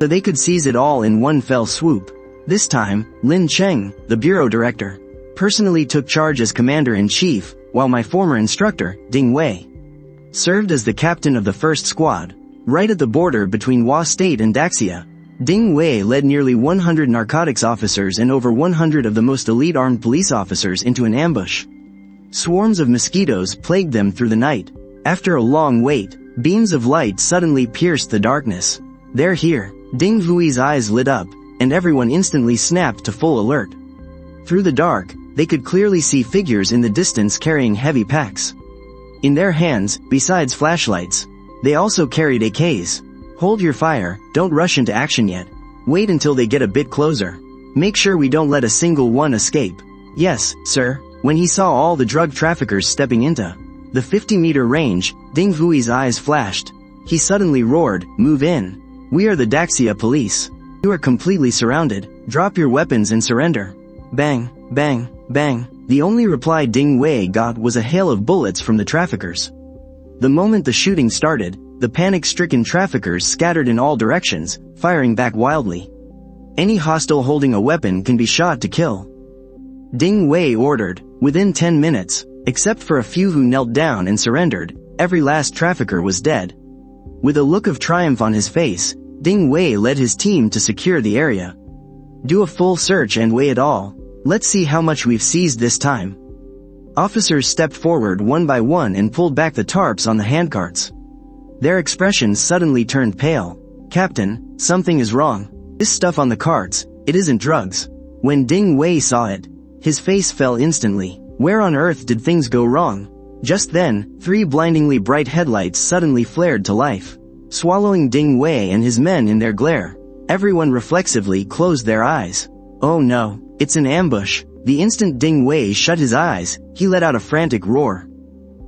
so they could seize it all in one fell swoop. This time, Lin Cheng, the bureau director, personally took charge as commander-in-chief, while my former instructor, Ding Wei, served as the captain of the first squad. Right at the border between Hua State and Daxia, Ding Wei led nearly 100 narcotics officers and over 100 of the most elite armed police officers into an ambush. Swarms of mosquitoes plagued them through the night. After a long wait, beams of light suddenly pierced the darkness. "They're here." Ding Wui's eyes lit up, and everyone instantly snapped to full alert. Through the dark, they could clearly see figures in the distance carrying heavy packs. In their hands, besides flashlights, they also carried AKs. "Hold your fire, don't rush into action yet. Wait until they get a bit closer. Make sure we don't let a single one escape." "Yes, sir." When he saw all the drug traffickers stepping into the 50-meter range, Ding Wui's eyes flashed. He suddenly roared, "Move in. We are the Daxia police. You are completely surrounded. Drop your weapons and surrender." Bang, bang, bang. The only reply Ding Wei got was a hail of bullets from the traffickers. The moment the shooting started, the panic-stricken traffickers scattered in all directions, firing back wildly. Any hostile holding a weapon can be shot to kill. Ding Wei ordered. Within 10 minutes, except for a few who knelt down and surrendered, every last trafficker was dead. With a look of triumph on his face, Ding Wei led his team to secure the area. "Do a full search and weigh it all. Let's see how much we've seized this time." Officers stepped forward one by one and pulled back the tarps on the handcarts. Their expressions suddenly turned pale. "Captain, something is wrong. This stuff on the carts, it isn't drugs." When Ding Wei saw it, his face fell instantly. Where on earth did things go wrong? Just then, 3 blindingly bright headlights suddenly flared to life, swallowing Ding Wei and his men in their glare. Everyone reflexively closed their eyes. "Oh no, it's an ambush." The instant Ding Wei shut his eyes, he let out a frantic roar.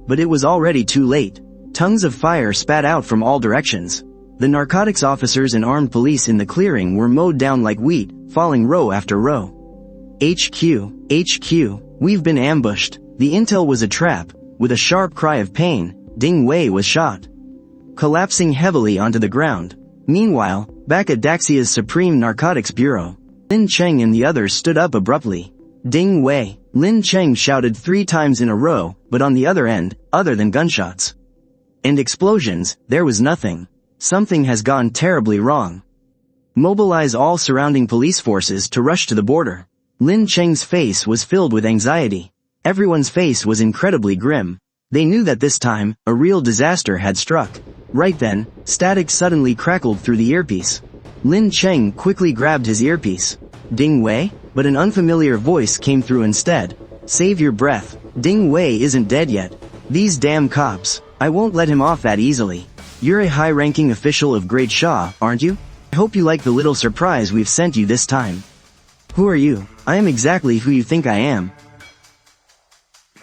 But it was already too late. Tongues of fire spat out from all directions. The narcotics officers and armed police in the clearing were mowed down like wheat, falling row after row. HQ, we've been ambushed." The intel was a trap. With a sharp cry of pain, Ding Wei was shot, collapsing heavily onto the ground. Meanwhile, back at Daxia's Supreme Narcotics Bureau, Lin Cheng and the others stood up abruptly. "Ding Wei, Lin Cheng shouted 3 times in a row, but on the other end, other than gunshots and explosions, there was nothing. Something has gone terribly wrong. Mobilize all surrounding police forces to rush to the border. Lin Cheng's face was filled with anxiety. Everyone's face was incredibly grim. They knew that this time, a real disaster had struck. Right then, static suddenly crackled through the earpiece. Lin Cheng quickly grabbed his earpiece. Ding Wei? But an unfamiliar voice came through instead. Save your breath. Ding Wei isn't dead yet. These damn cops. I won't let him off that easily. You're a high-ranking official of Great Shaw, aren't you? I hope you like the little surprise we've sent you this time. Who are you? I am exactly who you think I am.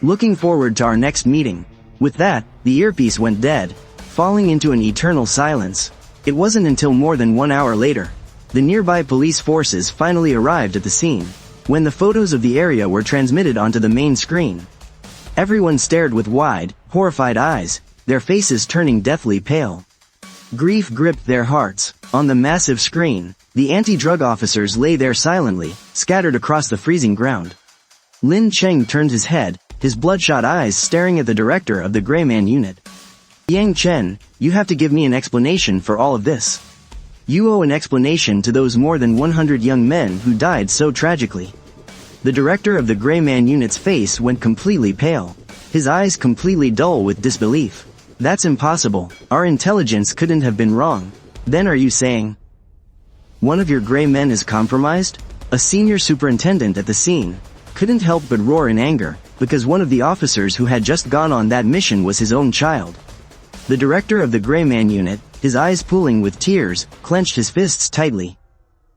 Looking forward to our next meeting. With that, the earpiece went dead, falling into an eternal silence. It wasn't until more than 1 hour later. The nearby police forces finally arrived at the scene, when the photos of the area were transmitted onto the main screen. Everyone stared with wide, horrified eyes, their faces turning deathly pale. Grief gripped their hearts. On the massive screen, the anti-drug officers lay there silently, scattered across the freezing ground. Lin Cheng turned his head, his bloodshot eyes staring at the director of the Gray Man unit. Yang Chen, you have to give me an explanation for all of this. You owe an explanation to those more than 100 young men who died so tragically. The director of the Gray Man unit's face went completely pale, his eyes completely dull with disbelief. That's impossible. Our intelligence couldn't have been wrong. Then are you saying one of your Gray Men is compromised? A senior superintendent at the scene couldn't help but roar in anger, because one of the officers who had just gone on that mission was his own child. The director of the Gray Man unit, his eyes pooling with tears, clenched his fists tightly.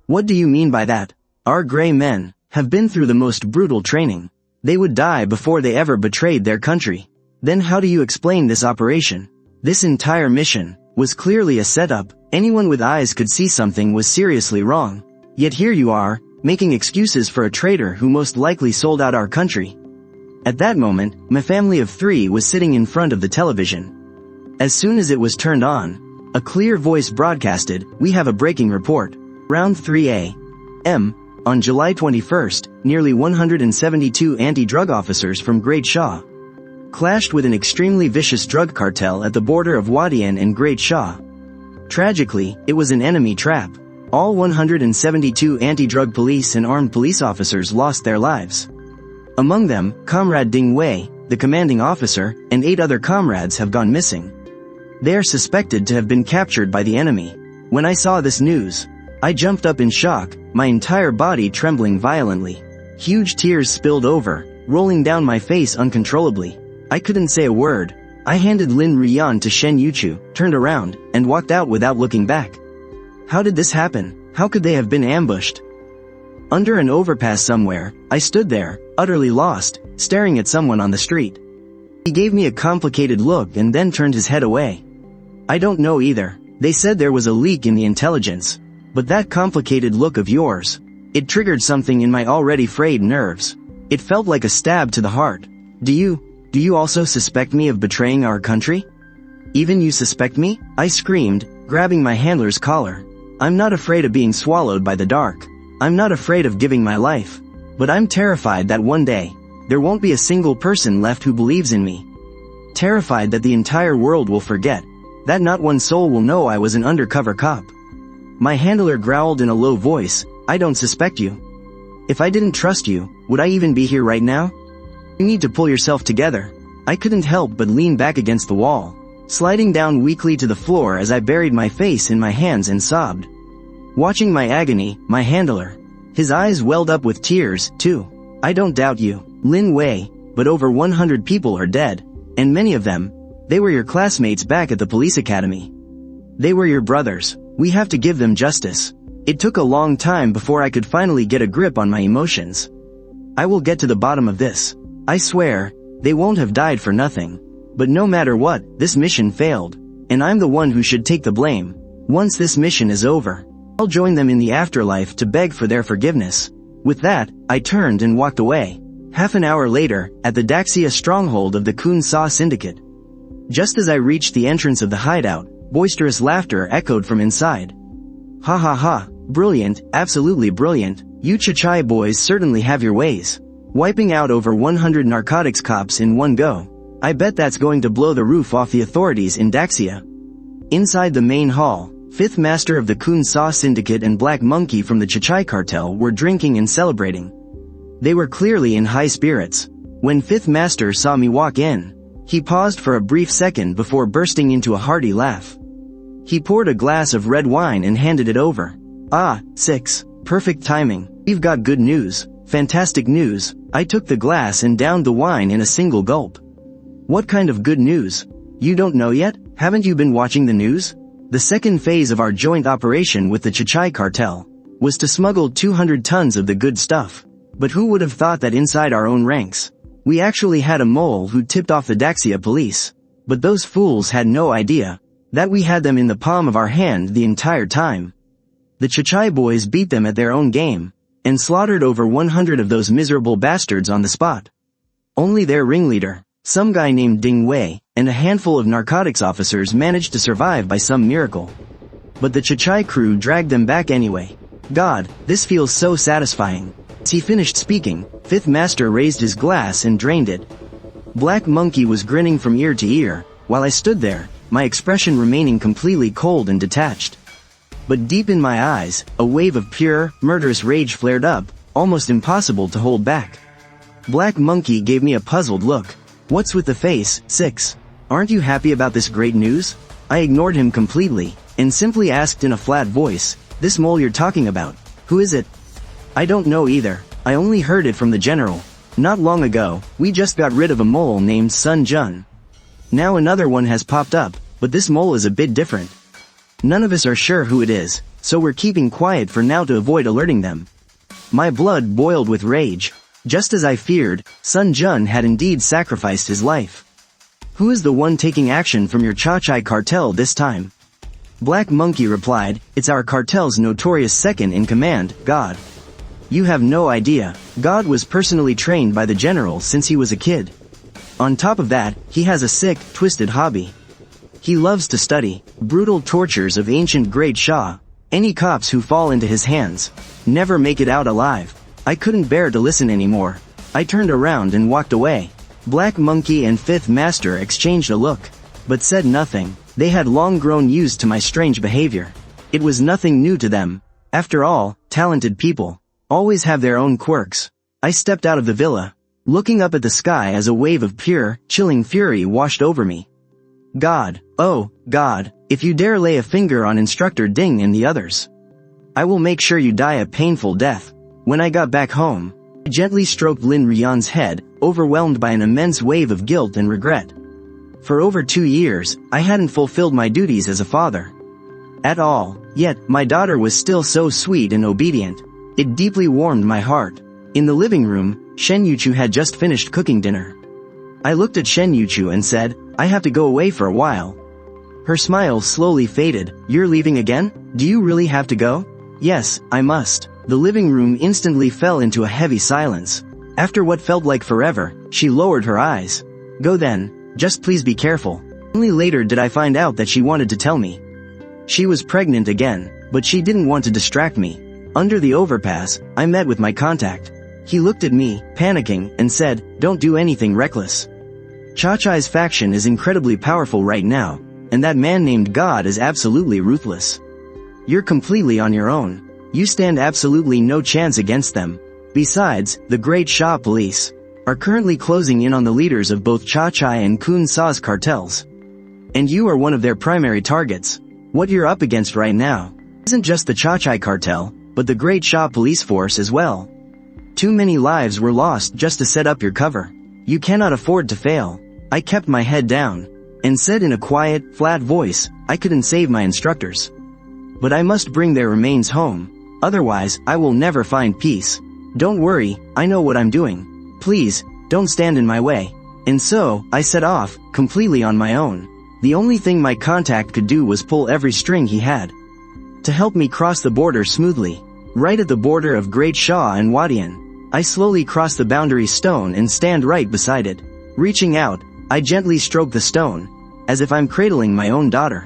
What do you mean by that? Our Gray Men have been through the most brutal training. They would die before they ever betrayed their country. Then how do you explain this operation? This entire mission was clearly a setup. Anyone with eyes could see something was seriously wrong. Yet here you are, making excuses for a traitor who most likely sold out our country. At that moment, my family of 3 was sitting in front of the television. As soon as it was turned on, a clear voice broadcasted, "We have a breaking report. Round 3A. M. On July 21st, nearly 172 anti-drug officers from Great Shaw clashed with an extremely vicious drug cartel at the border of Wadian and Great Shaw. Tragically, it was an enemy trap. All 172 anti-drug police and armed police officers lost their lives. Among them, Comrade Ding Wei, the commanding officer, and 8 other comrades have gone missing. They are suspected to have been captured by the enemy. When I saw this news, I jumped up in shock, my entire body trembling violently. Huge tears spilled over, rolling down my face uncontrollably. I couldn't say a word. I handed Lin Rian to Shen Yuchu, turned around, and walked out without looking back. How did this happen? How could they have been ambushed? Under an overpass somewhere, I stood there, utterly lost, staring at someone on the street. He gave me a complicated look and then turned his head away. I don't know either. They said there was a leak in the intelligence. But that complicated look of yours, it triggered something in my already frayed nerves. It felt like a stab to the heart. Do you also suspect me of betraying our country? Even you suspect me? I screamed, grabbing my handler's collar. I'm not afraid of being swallowed by the dark. I'm not afraid of giving my life. But I'm terrified that one day, there won't be a single person left who believes in me. Terrified that the entire world will forget, that not one soul will know I was an undercover cop. My handler growled in a low voice, I don't suspect you. If I didn't trust you, would I even be here right now? You need to pull yourself together. I couldn't help but lean back against the wall, sliding down weakly to the floor as I buried my face in my hands and sobbed. Watching my agony, my handler, his eyes welled up with tears, too. I don't doubt you, Lin Wei, but over 100 people are dead, and many of them, they were your classmates back at the police academy. They were your brothers. We have to give them justice. It took a long time before I could finally get a grip on my emotions. I will get to the bottom of this. I swear, they won't have died for nothing. But no matter what, this mission failed, and I'm the one who should take the blame. Once this mission is over, I'll join them in the afterlife to beg for their forgiveness. With that, I turned and walked away. Half an hour later, at the Daxia stronghold of the Kun Sa Syndicate. Just as I reached the entrance of the hideout, boisterous laughter echoed from inside. Ha ha ha, brilliant, absolutely brilliant, you Chichai boys certainly have your ways. Wiping out over 100 narcotics cops in one go. I bet that's going to blow the roof off the authorities in Daxia. Inside the main hall, Fifth Master of the Kun Sa Syndicate and Black Monkey from the Chichai Cartel were drinking and celebrating. They were clearly in high spirits. When Fifth Master saw me walk in, he paused for a brief second before bursting into a hearty laugh. He poured a glass of red wine and handed it over. Ah, Six. Perfect timing. We've got good news. Fantastic news. I took the glass and downed the wine in a single gulp. What kind of good news? You don't know yet? Haven't you been watching the news? The second phase of our joint operation with the Chichai Cartel was to smuggle 200 tons of the good stuff. But who would have thought that inside our own ranks, we actually had a mole who tipped off the Daxia police. But those fools had no idea that we had them in the palm of our hand the entire time. The Chichai boys beat them at their own game, and slaughtered over 100 of those miserable bastards on the spot. Only their ringleader, some guy named Ding Wei, and a handful of narcotics officers managed to survive by some miracle. But the Chichai crew dragged them back anyway. God, this feels so satisfying. As he finished speaking, Fifth Master raised his glass and drained it. Black Monkey was grinning from ear to ear, while I stood there, my expression remaining completely cold and detached. But deep in my eyes, a wave of pure, murderous rage flared up, almost impossible to hold back. Black Monkey gave me a puzzled look. What's with the face, Six? Aren't you happy about this great news? I ignored him completely, and simply asked in a flat voice, this mole you're talking about, who is it? I don't know either, I only heard it from the general. Not long ago, we just got rid of a mole named Sun Jun. Now another one has popped up, but this mole is a bit different. None of us are sure who it is, so we're keeping quiet for now to avoid alerting them. My blood boiled with rage. Just as I feared, Sun Jun had indeed sacrificed his life. Who is the one taking action from your Chichai cartel this time? Black Monkey replied, it's our cartel's Notorious second in command, God. You have no idea, God was personally trained by the general since he was a kid. On top of that, he has a sick, twisted hobby. He loves to study brutal tortures of ancient Great Shah. Any cops who fall into his hands never make it out alive. I couldn't bear to listen anymore. I turned around and walked away. Black Monkey and Fifth Master exchanged a look, but said nothing. They had long grown used to my strange behavior. It was nothing new to them. After all, talented people always have their own quirks. I stepped out of the villa, looking up at the sky as a wave of pure, chilling fury washed over me. God, oh, God, if you dare lay a finger on Instructor Ding and the others, I will make sure you die a painful death. When I got back home, I gently stroked Lin Rian's head, overwhelmed by an immense wave of guilt and regret. For over 2 years, I hadn't fulfilled my duties as a father at all, yet my daughter was still so sweet and obedient. It deeply warmed my heart. In the living room, Shen Yuchu had just finished cooking dinner. I looked at Shen Yuchu and said, I have to go away for a while. Her smile slowly faded. You're leaving again? Do you really have to go? Yes, I must. The living room instantly fell into a heavy silence. After what felt like forever, she lowered her eyes. Go then, just please be careful. Only later did I find out that she wanted to tell me she was pregnant again, but she didn't want to distract me. Under the overpass, I met with my contact. He looked at me, panicking, and said, don't do anything reckless. Chichai's faction is incredibly powerful right now, and that man named God is absolutely ruthless. You're completely on your own. You stand absolutely no chance against them. Besides, the Great Shah police are currently closing in on the leaders of both Chichai and Kun Sa's cartels. And you are one of their primary targets. What you're up against right now isn't just the Chichai cartel, but the Great Shah police force as well. Too many lives were lost just to set up your cover. You cannot afford to fail. I kept my head down, and said in a quiet, flat voice, I couldn't save my instructors. But I must bring their remains home, otherwise I will never find peace. Don't worry, I know what I'm doing. Please, don't stand in my way. And so, I set off, completely on my own. The only thing my contact could do was pull every string he had to help me cross the border smoothly. Right at the border of Great Shah and Wadian, I slowly cross the boundary stone and stand right beside it. Reaching out, I gently stroke the stone, as if I'm cradling my own daughter.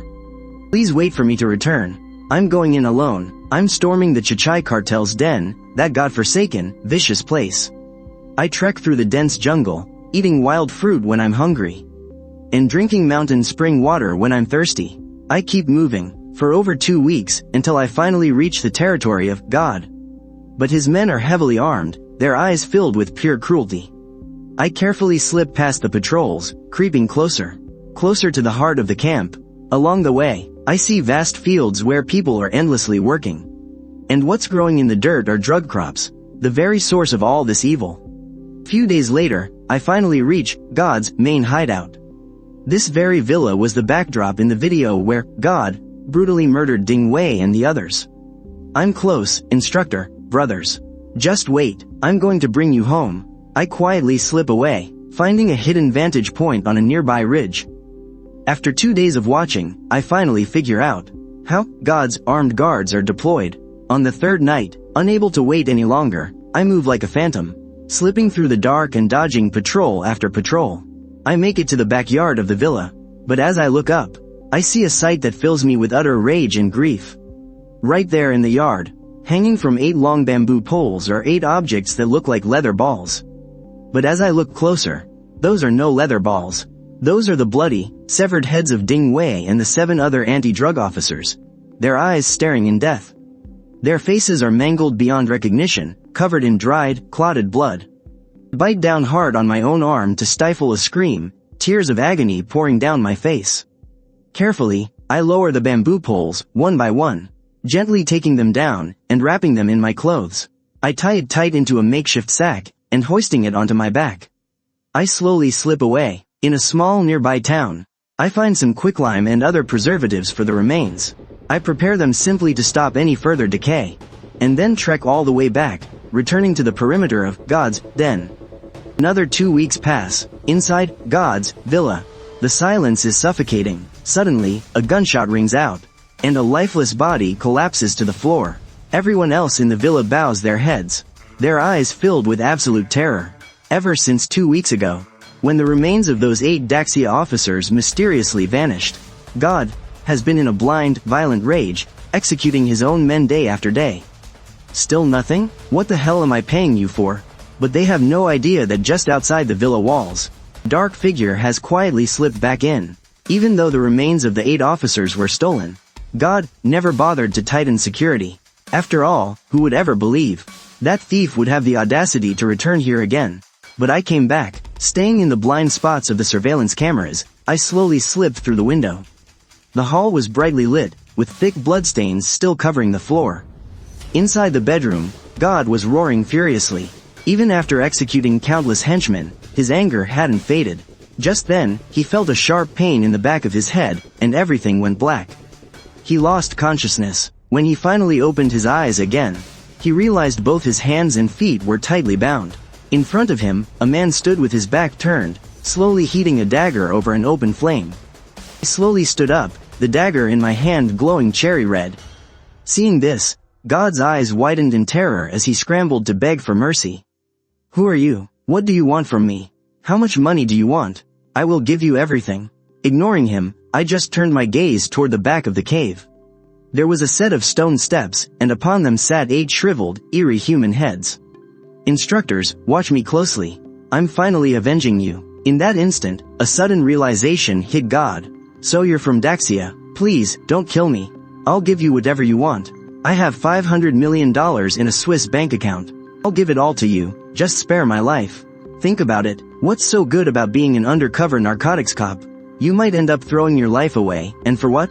Please wait for me to return. I'm going in alone. I'm storming the Chichai cartel's den, that godforsaken, vicious place. I trek through the dense jungle, eating wild fruit when I'm hungry, and drinking mountain spring water when I'm thirsty. I keep moving, for over 2 weeks, until I finally reach the territory of God. But his men are heavily armed, their eyes filled with pure cruelty. I carefully slip past the patrols, creeping closer to the heart of the camp. Along the way, I see vast fields where people are endlessly working. And what's growing in the dirt are drug crops, the very source of all this evil. Few days later, I finally reach God's main hideout. This very villa was the backdrop in the video where God brutally murdered Ding Wei and the others. I'm close, instructor, brothers. Just wait, I'm going to bring you home. I quietly slip away, finding a hidden vantage point on a nearby ridge. After 2 days of watching, I finally figure out how God's armed guards are deployed. On the third night, unable to wait any longer, I move like a phantom, slipping through the dark and dodging patrol after patrol. I make it to the backyard of the villa, but as I look up, I see a sight that fills me with utter rage and grief. Right there in the yard, hanging from 8 long bamboo poles are 8 objects that look like leather balls. But as I look closer, those are no leather balls. Those are the bloody, severed heads of Ding Wei and the 7 other anti-drug officers, their eyes staring in death. Their faces are mangled beyond recognition, covered in dried, clotted blood. I bite down hard on my own arm to stifle a scream, tears of agony pouring down my face. Carefully, I lower the bamboo poles, one by one, gently taking them down and wrapping them in my clothes. I tie it tight into a makeshift sack and hoisting it onto my back. I slowly slip away. In a small nearby town, I find some quicklime and other preservatives for the remains. I prepare them simply to stop any further decay, and then trek all the way back, returning to the perimeter of God's den. Another 2 weeks pass. Inside God's villa, the silence is suffocating. Suddenly, a gunshot rings out, and a lifeless body collapses to the floor. Everyone else in the villa bows their heads, their eyes filled with absolute terror. Ever since 2 weeks ago, when the remains of those 8 Daxia officers mysteriously vanished, God has been in a blind, violent rage, executing his own men day after day. Still nothing? What the hell am I paying you for? But they have no idea that just outside the villa walls, a dark figure has quietly slipped back in. Even though the remains of the 8 officers were stolen, God never bothered to tighten security. After all, who would ever believe that thief would have the audacity to return here again? But I came back, staying in the blind spots of the surveillance cameras. I slowly slipped through the window. The hall was brightly lit, with thick bloodstains still covering the floor. Inside the bedroom, God was roaring furiously. Even after executing countless henchmen, his anger hadn't faded. Just then, he felt a sharp pain in the back of his head, and everything went black. He lost consciousness. When he finally opened his eyes again, he realized both his hands and feet were tightly bound. In front of him, a man stood with his back turned, slowly heating a dagger over an open flame. I slowly stood up, the dagger in my hand glowing cherry red. Seeing this, God's eyes widened in terror as he scrambled to beg for mercy. "Who are you? What do you want from me? How much money do you want? I will give you everything." Ignoring him, I just turned my gaze toward the back of the cave. There was a set of stone steps, and upon them sat 8 shriveled, eerie human heads. "Instructors, watch me closely. I'm finally avenging you." In that instant, a sudden realization hit God. "So you're from Daxia? Please, don't kill me. I'll give you whatever you want. I have $500 million in a Swiss bank account. I'll give it all to you, just spare my life." Think about it, what's so good about being an undercover narcotics cop? You might end up throwing your life away, and for what?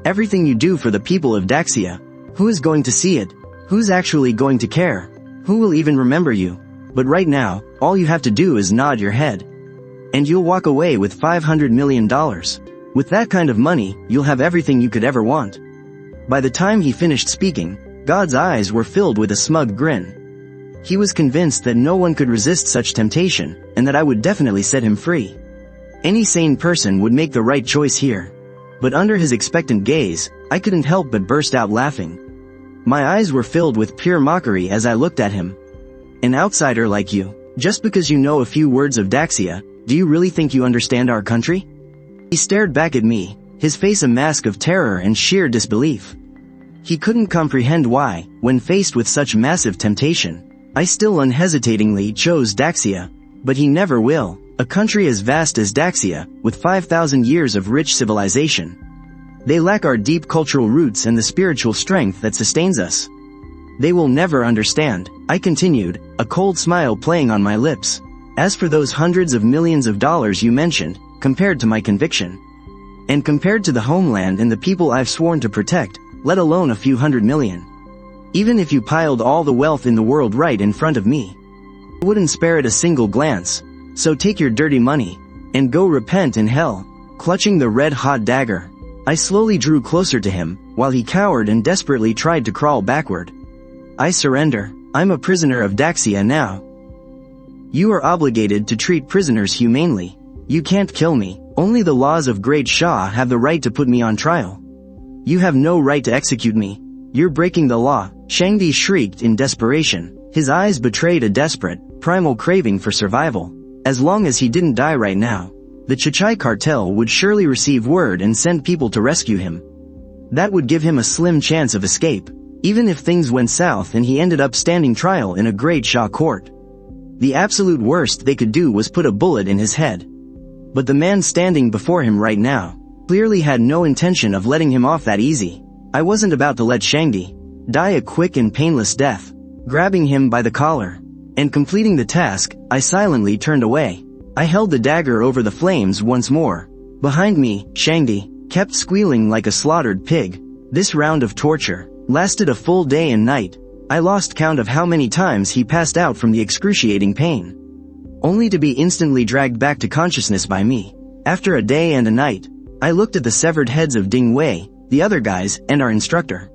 Everything you do for the people of Daxia. Who is going to see it? Who's actually going to care? Who will even remember you? But right now, all you have to do is nod your head. And you'll walk away with $500 million. With that kind of money, you'll have everything you could ever want. By the time he finished speaking, God's eyes were filled with a smug grin. He was convinced that no one could resist such temptation, and that I would definitely set him free. Any sane person would make the right choice here. But under his expectant gaze, I couldn't help but burst out laughing. My eyes were filled with pure mockery as I looked at him. "An outsider like you, just because you know a few words of Daxia, do you really think you understand our country?" He stared back at me, his face a mask of terror and sheer disbelief. He couldn't comprehend why, when faced with such massive temptation, I still unhesitatingly chose Daxia. But he never will. A country as vast as Daxia, with 5,000 years of rich civilization. They lack our deep cultural roots and the spiritual strength that sustains us. They will never understand, I continued, a cold smile playing on my lips. As for those hundreds of millions of dollars you mentioned, compared to my conviction, and compared to the homeland and the people I've sworn to protect, let alone a few hundred million. Even if you piled all the wealth in the world right in front of me, I wouldn't spare it a single glance. So take your dirty money, and go repent in hell. Clutching the red-hot dagger, I slowly drew closer to him, while he cowered and desperately tried to crawl backward. I surrender. I'm a prisoner of Daxia now. You are obligated to treat prisoners humanely. You can't kill me. Only the laws of Great Shah have the right to put me on trial. You have no right to execute me. You're breaking the law, Shangdi shrieked in desperation. His eyes betrayed a desperate, primal craving for survival. As long as he didn't die right now, the Chichai cartel would surely receive word and send people to rescue him. That would give him a slim chance of escape, even if things went south and he ended up standing trial in a Great Shah court. The absolute worst they could do was put a bullet in his head. But the man standing before him right now clearly had no intention of letting him off that easy. I wasn't about to let Shangdi die a quick and painless death. Grabbing him by the collar and completing the task, I silently turned away. I held the dagger over the flames once more. Behind me, Shangdi kept squealing like a slaughtered pig. This round of torture lasted a full day and night. I lost count of how many times he passed out from the excruciating pain, only to be instantly dragged back to consciousness by me. After a day and a night, I looked at the severed heads of Ding Wei, the other guys, and our instructor.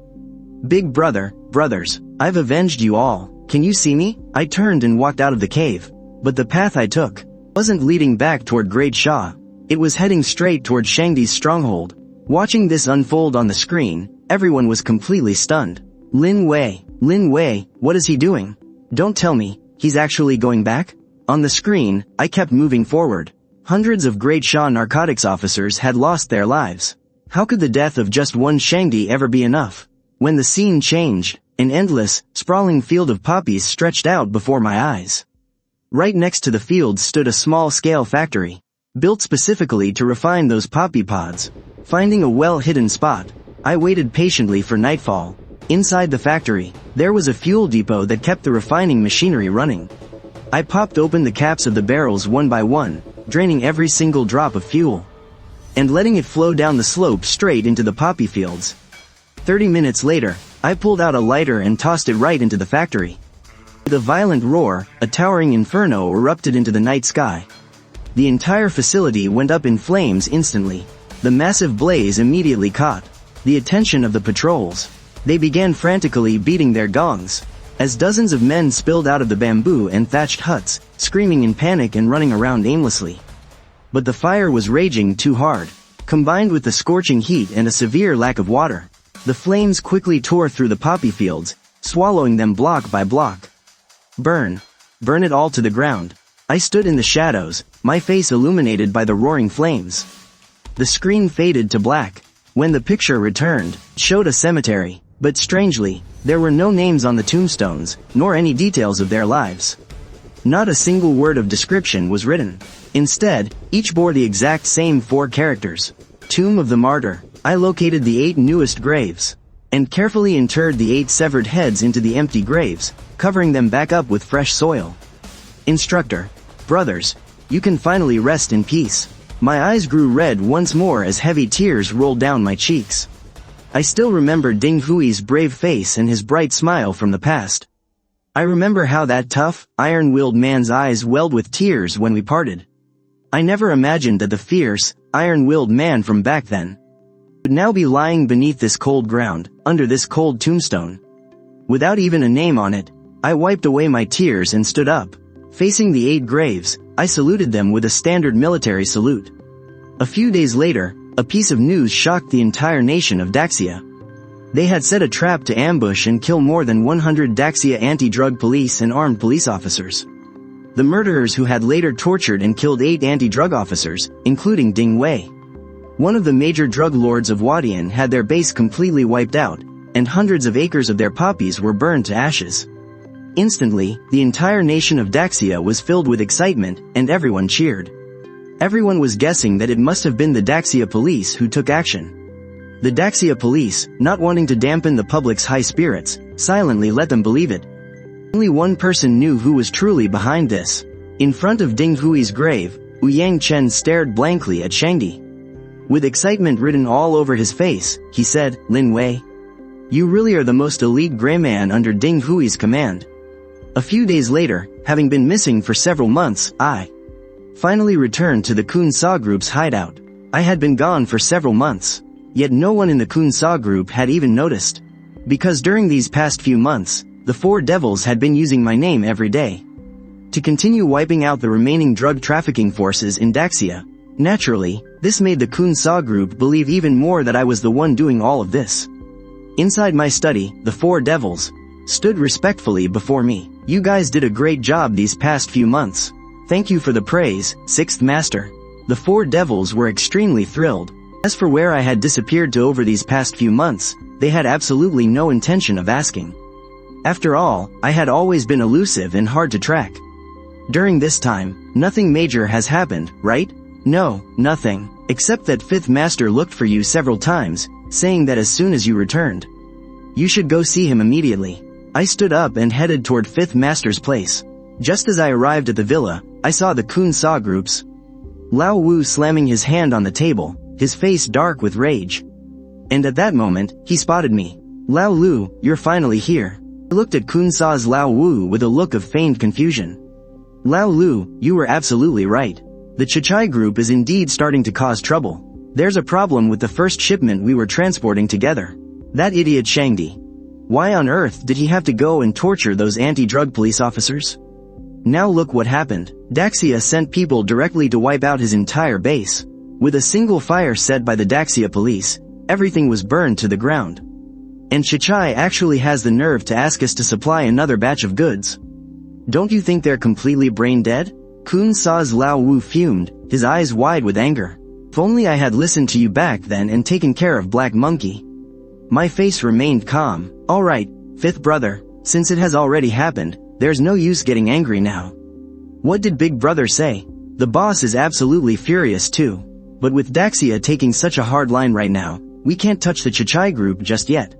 Big brother, brothers, I've avenged you all. Can you see me? I turned and walked out of the cave. But the path I took wasn't leading back toward Great Shah. It was heading straight toward Shangdi's stronghold. Watching this unfold on the screen, everyone was completely stunned. Lin Wei, what is he doing? Don't tell me, he's actually going back? On the screen, I kept moving forward. Hundreds of Great Shah narcotics officers had lost their lives. How could the death of just one Shangdi ever be enough? When the scene changed, an endless, sprawling field of poppies stretched out before my eyes. Right next to the field stood a small-scale factory, built specifically to refine those poppy pods. Finding a well-hidden spot, I waited patiently for nightfall. Inside the factory, there was a fuel depot that kept the refining machinery running. I popped open the caps of the barrels one by one, draining every single drop of fuel, and letting it flow down the slope straight into the poppy fields. 30 minutes later, I pulled out a lighter and tossed it right into the factory. With a violent roar, a towering inferno erupted into the night sky. The entire facility went up in flames instantly. The massive blaze immediately caught the attention of the patrols. They began frantically beating their gongs, as dozens of men spilled out of the bamboo and thatched huts, screaming in panic and running around aimlessly. But the fire was raging too hard. Combined with the scorching heat and a severe lack of water, the flames quickly tore through the poppy fields, swallowing them block by block. Burn it all to the ground. I stood in the shadows, my face illuminated by the roaring flames. The screen faded to black. When the picture returned, it showed a cemetery, but strangely, there were no names on the tombstones, nor any details of their lives. Not a single word of description was written. Instead, each bore the exact same 4 characters. Tomb of the Martyr. I located the 8 newest graves, and carefully interred the 8 severed heads into the empty graves, covering them back up with fresh soil. Instructor. Brothers, you can finally rest in peace. My eyes grew red once more as heavy tears rolled down my cheeks. I still remember Ding Hui's brave face and his bright smile from the past. I remember how that tough, iron-willed man's eyes welled with tears when we parted. I never imagined that the fierce, iron-willed man from back then would now be lying beneath this cold ground, under this cold tombstone. Without even a name on it, I wiped away my tears and stood up. Facing the 8 graves, I saluted them with a standard military salute. A few days later, a piece of news shocked the entire nation of Daxia. They had set a trap to ambush and kill more than 100 Daxia anti-drug police and armed police officers. The murderers who had later tortured and killed 8 anti-drug officers, including Ding Wei. One of the major drug lords of Wadian had their base completely wiped out, and hundreds of acres of their poppies were burned to ashes. Instantly, the entire nation of Daxia was filled with excitement, and everyone cheered. Everyone was guessing that it must have been the Daxia police who took action. The Daxia police, not wanting to dampen the public's high spirits, silently let them believe it. Only one person knew who was truly behind this. In front of Ding Hui's grave, Wu Yang Chen stared blankly at Shangdi. With excitement written all over his face, he said, "Lin Wei, you really are the most elite gray man under Ding Hui's command." A few days later, having been missing for several months, I finally returned to the Kun Sa group's hideout. I had been gone for several months, yet no one in the Kun Sa group had even noticed. Because during these past few months, the four devils had been using my name every day to continue wiping out the remaining drug trafficking forces in Daxia. Naturally, this made the Kun Sa group believe even more that I was the one doing all of this. Inside my study, the four devils stood respectfully before me. "You guys did a great job these past few months. Thank you for the praise, Sixth Master." The four devils were extremely thrilled. As for where I had disappeared to over these past few months, they had absolutely no intention of asking. After all, I had always been elusive and hard to track. During this time, nothing major has happened, right? No, nothing, except that Fifth Master looked for you several times, saying that as soon as you returned, you should go see him immediately. I stood up and headed toward Fifth Master's place. Just as I arrived at the villa, I saw the Kun Sa groups. Lao Wu slamming his hand on the table, his face dark with rage. And at that moment, he spotted me. "Lao Lu, you're finally here." I looked at Kun Sa's Lao Wu with a look of feigned confusion. "Lao Lu, you were absolutely right. The Chichai group is indeed starting to cause trouble. There's a problem with the first shipment we were transporting together. That idiot Shangdi. Why on earth did he have to go and torture those anti-drug police officers? Now look what happened. Daxia sent people directly to wipe out his entire base. With a single fire set by the Daxia police, everything was burned to the ground. And Chichai actually has the nerve to ask us to supply another batch of goods. Don't you think they're completely brain dead?" Kun Sa's Lao Wu fumed, his eyes wide with anger. "If only I had listened to you back then and taken care of Black Monkey." My face remained calm. "Alright, Fifth Brother, since it has already happened, there's no use getting angry now. What did Big Brother say? The boss is absolutely furious too. But with Daxia taking such a hard line right now, we can't touch the Chichai group just yet.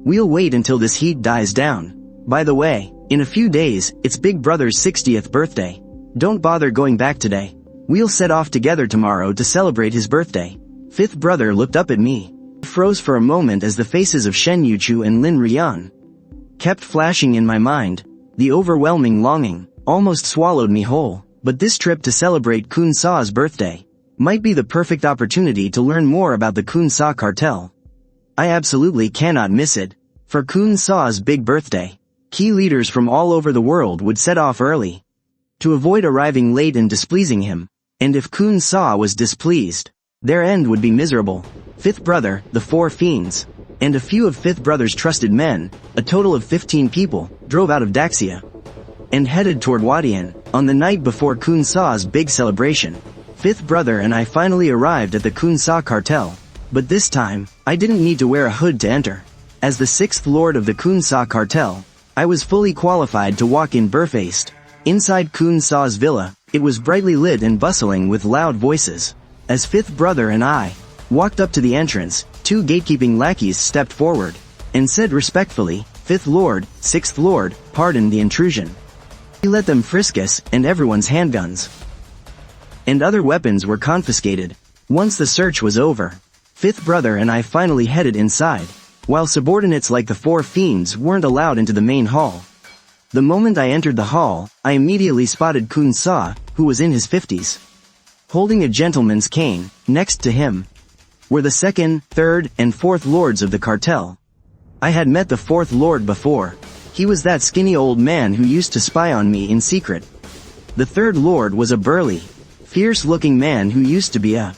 We'll wait until this heat dies down. By the way, in a few days, it's Big Brother's 60th birthday. Don't bother going back today. We'll set off together tomorrow to celebrate his birthday." Fifth Brother looked up at me. I froze for a moment as the faces of Shen Yuchu and Lin Rian kept flashing in my mind. The overwhelming longing almost swallowed me whole. But this trip to celebrate Kun Sa's birthday might be the perfect opportunity to learn more about the Kun Sa cartel. I absolutely cannot miss it. For Kun Sa's big birthday, key leaders from all over the world would set off early to avoid arriving late and displeasing him. And if Kun Sa was displeased, their end would be miserable. Fifth Brother, the four fiends, and a few of Fifth Brother's trusted men, a total of 15 people, drove out of Daxia and headed toward Wadian. On the night before Kun Sa's big celebration, Fifth Brother and I finally arrived at the Kun Sa cartel. But this time, I didn't need to wear a hood to enter. As the sixth lord of the Kun Sa cartel, I was fully qualified to walk in barefaced. Inside Kun Sa's villa, it was brightly lit and bustling with loud voices. As Fifth Brother and I walked up to the entrance, two gatekeeping lackeys stepped forward and said respectfully, "Fifth Lord, Sixth Lord, pardon the intrusion." He let them frisk us, and everyone's handguns and other weapons were confiscated. Once the search was over, Fifth Brother and I finally headed inside, while subordinates like the four fiends weren't allowed into the main hall. The moment I entered the hall, I immediately spotted Kun Sa, who was in his 50s. Holding a gentleman's cane, next to him were the second, third, and fourth lords of the cartel. I had met the fourth lord before. He was that skinny old man who used to spy on me in secret. The third lord was a burly, fierce-looking man who used to be a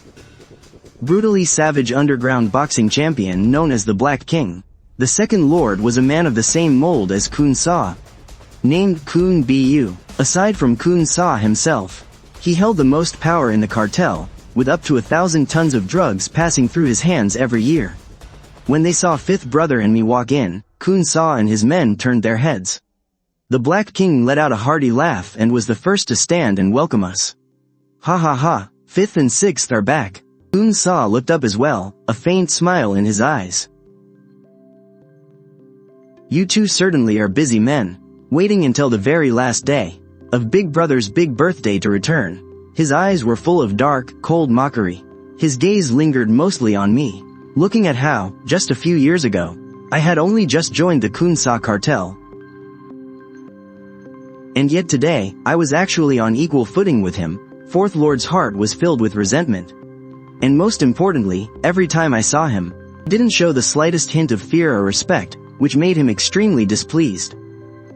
brutally savage underground boxing champion known as the Black King. The second lord was a man of the same mold as Kun Sa, named Kun Bu. Aside from Kun Sa himself, he held the most power in the cartel, with up to 1,000 tons of drugs passing through his hands every year. When they saw Fifth Brother and me walk in, Kun Sa and his men turned their heads. The Black King let out a hearty laugh and was the first to stand and welcome us. Ha ha ha, 5th and 6th are back. Kun-sa looked up as well, a faint smile in his eyes. You two certainly are busy men, waiting until the very last day of Big Brother's big birthday to return. His eyes were full of dark, cold mockery. His gaze lingered mostly on me, looking at how, just a few years ago, I had only just joined the Kun-sa cartel. And yet today, I was actually on equal footing with him. Fourth Lord's heart was filled with resentment. And most importantly, every time I saw him, he didn't show the slightest hint of fear or respect, which made him extremely displeased.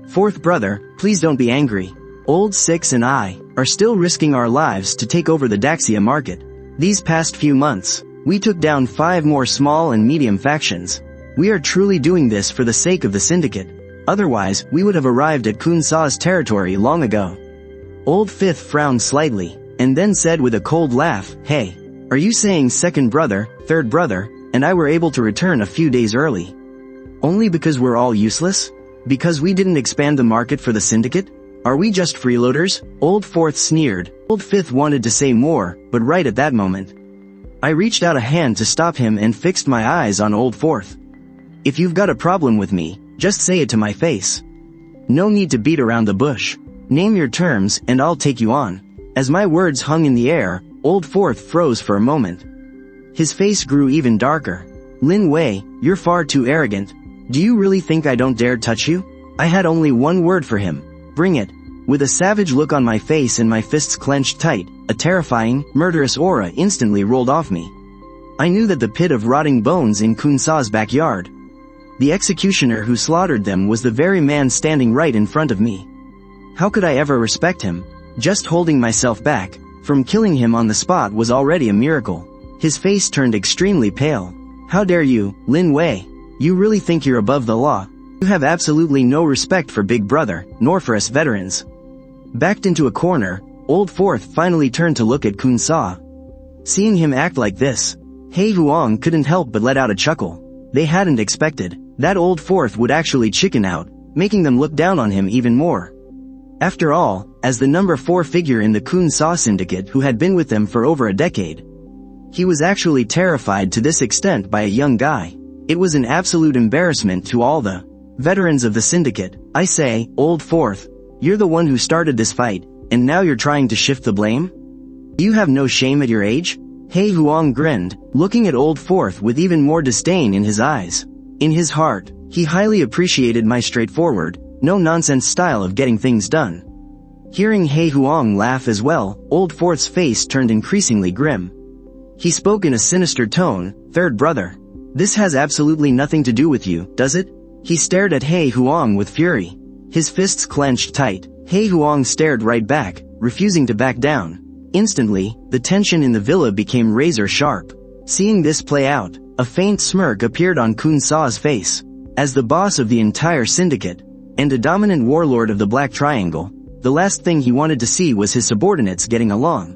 Fourth brother, please don't be angry. Old Six and I are still risking our lives to take over the Daxia market. These past few months, we took down 5 more small and medium factions. We are truly doing this for the sake of the syndicate. Otherwise, we would have arrived at Kun-sa's territory long ago. Old Fifth frowned slightly, and then said with a cold laugh, "Hey, are you saying second brother, third brother, and I were able to return a few days early? Only because we're all useless? Because we didn't expand the market for the syndicate? Are we just freeloaders?" Old Fourth sneered. Old Fifth wanted to say more, but right at that moment, I reached out a hand to stop him and fixed my eyes on Old Fourth. "If you've got a problem with me, just say it to my face. No need to beat around the bush. Name your terms and I'll take you on." As my words hung in the air, Old Fourth froze for a moment. His face grew even darker. "Lin Wei, you're far too arrogant. Do you really think I don't dare touch you?" I had only one word for him. "Bring it." With a savage look on my face and my fists clenched tight, a terrifying, murderous aura instantly rolled off me. I knew that the pit of rotting bones in Kun-sa's backyard, the executioner who slaughtered them, was the very man standing right in front of me. How could I ever respect him? Just holding myself back from killing him on the spot was already a miracle. His face turned extremely pale. "How dare you, Lin Wei? You really think you're above the law? You have absolutely no respect for Big Brother, nor for us veterans." Backed into a corner, Old Fourth finally turned to look at Kun-sa. Seeing him act like this, Hei Huang couldn't help but let out a chuckle. They hadn't expected that Old Fourth would actually chicken out, making them look down on him even more. After all, as the number 4 figure in the Kun-sa syndicate who had been with them for over a decade, he was actually terrified to this extent by a young guy. It was an absolute embarrassment to all the veterans of the syndicate. "I say, Old Fourth, you're the one who started this fight, and now you're trying to shift the blame? You have no shame at your age?" Hei Huang grinned, looking at Old Fourth with even more disdain in his eyes. In his heart, he highly appreciated my straightforward, no-nonsense style of getting things done. Hearing Hei Huang laugh as well, Old Fourth's face turned increasingly grim. He spoke in a sinister tone, "Third brother, this has absolutely nothing to do with you, does it?" He stared at Hei Huang with fury. His fists clenched tight. Hei Huang stared right back, refusing to back down. Instantly, the tension in the villa became razor sharp. Seeing this play out, a faint smirk appeared on Kun-sa's face. As the boss of the entire syndicate, and a dominant warlord of the Black Triangle, the last thing he wanted to see was his subordinates getting along.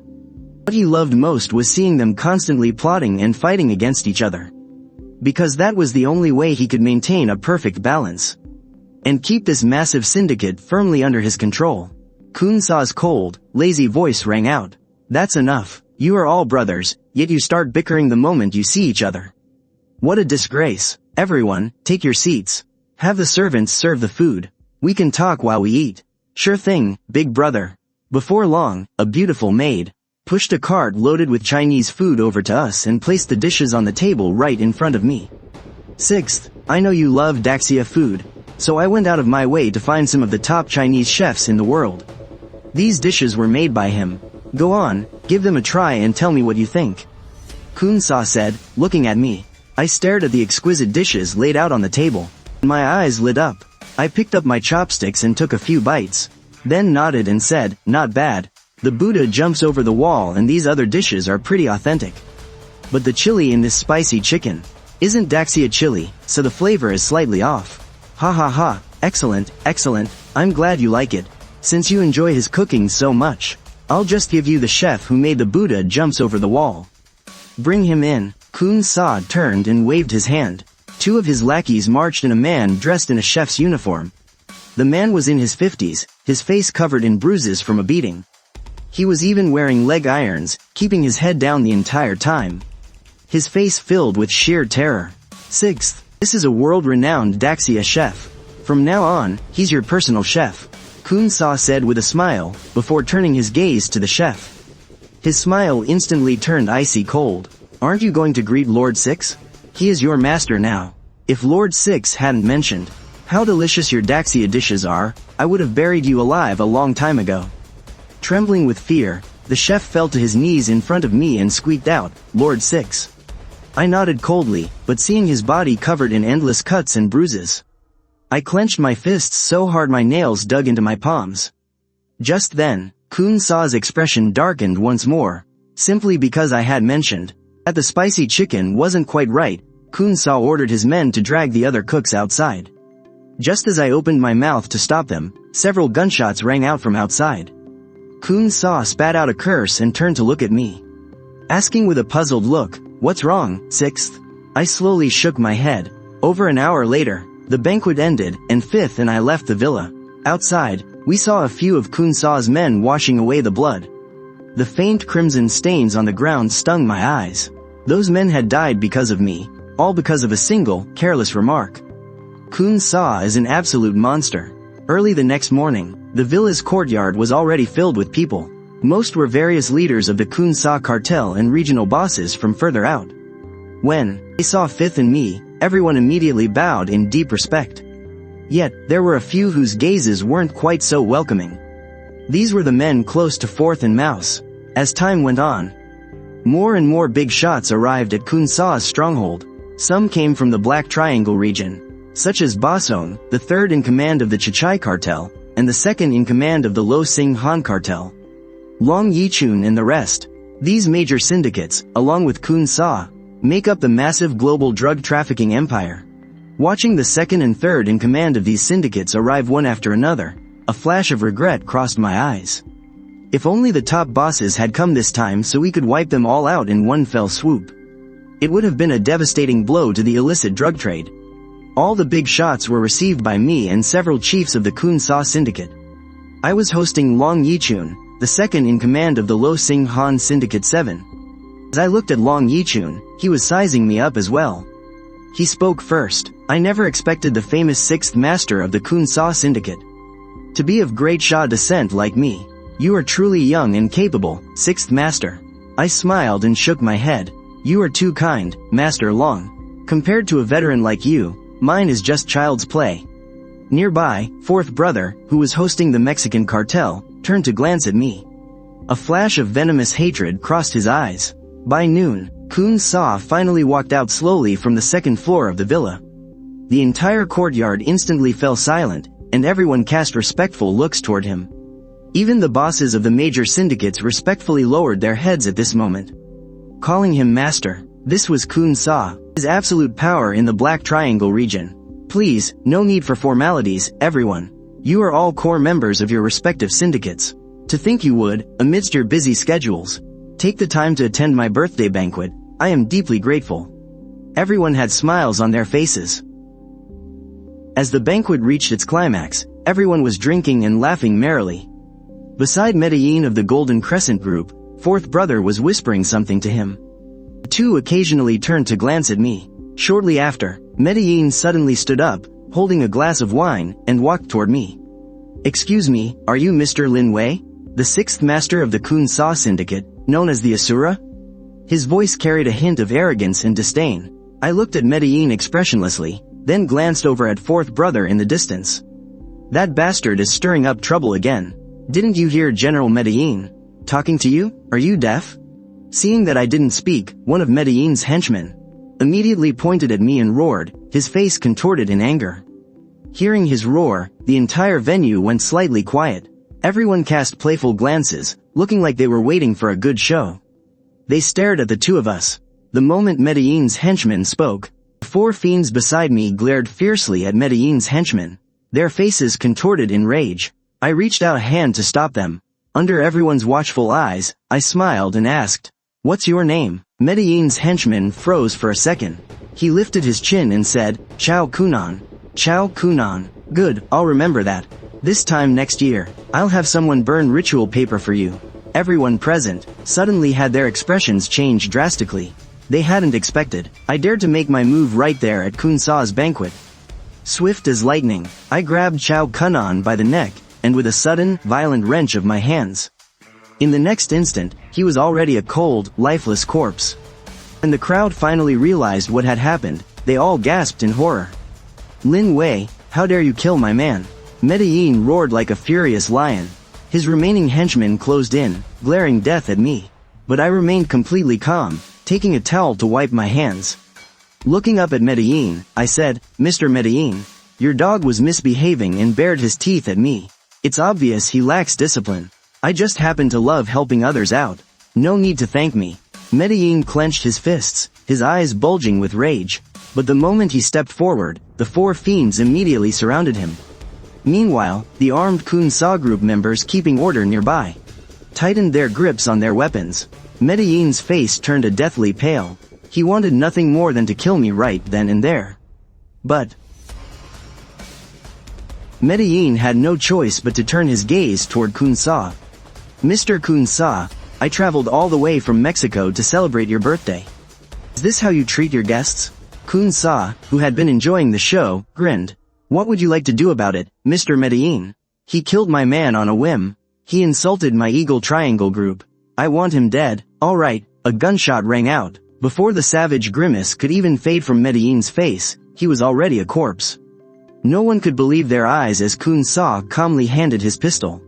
What he loved most was seeing them constantly plotting and fighting against each other. Because that was the only way he could maintain a perfect balance and keep this massive syndicate firmly under his control. Kun-sa's cold, lazy voice rang out. "That's enough. You are all brothers, yet you start bickering the moment you see each other. What a disgrace. Everyone, take your seats. Have the servants serve the food. We can talk while we eat." "Sure thing, Big Brother." Before long, a beautiful maid pushed a cart loaded with Chinese food over to us and placed the dishes on the table right in front of me. "Sixth, I know you love Daxia food, so I went out of my way to find some of the top Chinese chefs in the world. These dishes were made by him. Go on, give them a try and tell me what you think." Kun-sa said, looking at me. I stared at the exquisite dishes laid out on the table. My eyes lit up. I picked up my chopsticks and took a few bites, then nodded and said, "Not bad. The Buddha jumps over the wall and these other dishes are pretty authentic. But the chili in this spicy chicken isn't Daxia chili, so the flavor is slightly off." "Ha ha ha, excellent, excellent, I'm glad you like it. Since you enjoy his cooking so much, I'll just give you the chef who made the Buddha jumps over the wall. Bring him in." Kun-sa turned and waved his hand. 2 of his lackeys marched and a man dressed in a chef's uniform The man was in his 50s, his face covered in bruises from a beating. He was even wearing leg irons, keeping his head down the entire time. His face filled with sheer terror. Sixth, this is a world-renowned Daxia chef. From now on, he's your personal chef, Kun-sa said with a smile, before turning his gaze to the chef. His smile instantly turned icy cold. Aren't you going to greet Lord Six? He is your master now. If Lord Six hadn't mentioned how delicious your Daxia dishes are, I would have buried you alive a long time ago. Trembling with fear, the chef fell to his knees in front of me and squeaked out, Lord Six. I nodded coldly, but seeing his body covered in endless cuts and bruises, I clenched my fists so hard my nails dug into my palms. Just then, Kun-sa's expression darkened once more. Simply because I had mentioned that the spicy chicken wasn't quite right, Kun-sa ordered his men to drag the other cooks outside. Just as I opened my mouth to stop them, several gunshots rang out from outside. Kun-sa spat out a curse and turned to look at me, asking with a puzzled look, "What's wrong, Sixth?" I slowly shook my head. Over an hour later, the banquet ended, and Fifth and I left the villa. Outside, we saw a few of Kun-sa's men washing away the blood. The faint crimson stains on the ground stung my eyes. Those men had died because of me, all because of a single, careless remark. Kun-sa is an absolute monster. Early the next morning, the villa's courtyard was already filled with people. Most were various leaders of the Kun-sa cartel and regional bosses from further out. When they saw Fifth and me, everyone immediately bowed in deep respect. Yet, there were a few whose gazes weren't quite so welcoming. These were the men close to Fourth and Mouse. As time went on, more and more big shots arrived at Kun-sa's stronghold. Some came from the Black Triangle region, such as Basong, the third in command of the Chichai cartel, and the second in command of the Lo Sing Han cartel. Long Yichun and the rest. These major syndicates, along with Kun-sa, make up the massive global drug trafficking empire. Watching the second and third in command of these syndicates arrive one after another, a flash of regret crossed my eyes. If only the top bosses had come this time so we could wipe them all out in one fell swoop. It would have been a devastating blow to the illicit drug trade. All the big shots were received by me and several chiefs of the Kun-sa syndicate. I was hosting Long Yichun, the second in command of the Lo Sing Han Syndicate 7. As I looked at Long Yichun, he was sizing me up as well. He spoke first. I never expected the famous sixth master of the Kun-sa syndicate to be of great Sha descent like me. You are truly young and capable, sixth master. I smiled and shook my head. You are too kind, Master Long. Compared to a veteran like you, mine is just child's play. Nearby, fourth brother, who was hosting the Mexican cartel, turned to glance at me. A flash of venomous hatred crossed his eyes. By noon, Kun-sa finally walked out slowly from the second floor of the villa. The entire courtyard instantly fell silent, and everyone cast respectful looks toward him. Even the bosses of the major syndicates respectfully lowered their heads at this moment. Calling him master, this was Kun-sa, his absolute power in the Black Triangle region. Please, no need for formalities, everyone. You are all core members of your respective syndicates. To think you would, amidst your busy schedules, take the time to attend my birthday banquet, I am deeply grateful. Everyone had smiles on their faces. As the banquet reached its climax, everyone was drinking and laughing merrily. Beside Medellin of the Golden Crescent group, fourth brother was whispering something to him. The two occasionally turned to glance at me. Shortly after, Medellin suddenly stood up, holding a glass of wine, and walked toward me. Excuse me, are you Mr. Lin Wei? The sixth master of the Kun-sa syndicate, known as the Asura? His voice carried a hint of arrogance and disdain. I looked at Medellin expressionlessly, then glanced over at fourth brother in the distance. That bastard is stirring up trouble again. Didn't you hear General Medellin talking to you? Are you deaf? Seeing that I didn't speak, one of Medellin's henchmen immediately pointed at me and roared, his face contorted in anger. Hearing his roar, the entire venue went slightly quiet. Everyone cast playful glances, looking like they were waiting for a good show. They stared at the two of us. The moment Medellin's henchman spoke, the four fiends beside me glared fiercely at Medellin's henchmen. Their faces contorted in rage. I reached out a hand to stop them. Under everyone's watchful eyes, I smiled and asked, "What's your name?" Medellin's henchman froze for a second. He lifted his chin and said, "Chao Kunan." Chao Kunan. Good, I'll remember that. This time next year, I'll have someone burn ritual paper for you. Everyone present suddenly had their expressions change drastically. They hadn't expected. I dared to make my move right there at Kun-sa's banquet. Swift as lightning, I grabbed Chao Kunan by the neck, and with a sudden, violent wrench of my hands. In the next instant, he was already a cold, lifeless corpse. When the crowd finally realized what had happened, they all gasped in horror. Lin Wei, how dare you kill my man? Medellin roared like a furious lion. His remaining henchmen closed in, glaring death at me. But I remained completely calm, taking a towel to wipe my hands. Looking up at Medellin, I said, Mr. Medellin, your dog was misbehaving and bared his teeth at me. It's obvious he lacks discipline. I just happen to love helping others out. No need to thank me. Medellin clenched his fists, his eyes bulging with rage. But the moment he stepped forward, the four fiends immediately surrounded him. Meanwhile, the armed Kun-sa group members keeping order nearby tightened their grips on their weapons. Medellin's face turned a deathly pale. He wanted nothing more than to kill me right then and there. But Medellin had no choice but to turn his gaze toward Kun-sa. Mr. Kun-sa, I traveled all the way from Mexico to celebrate your birthday. Is this how you treat your guests? Kun-sa, who had been enjoying the show, grinned. What would you like to do about it, Mr. Medellin? He killed my man on a whim. He insulted my Eagle Triangle group. I want him dead. All right, a gunshot rang out. Before the savage grimace could even fade from Medellin's face, he was already a corpse. No one could believe their eyes as Kun-sa calmly handed his pistol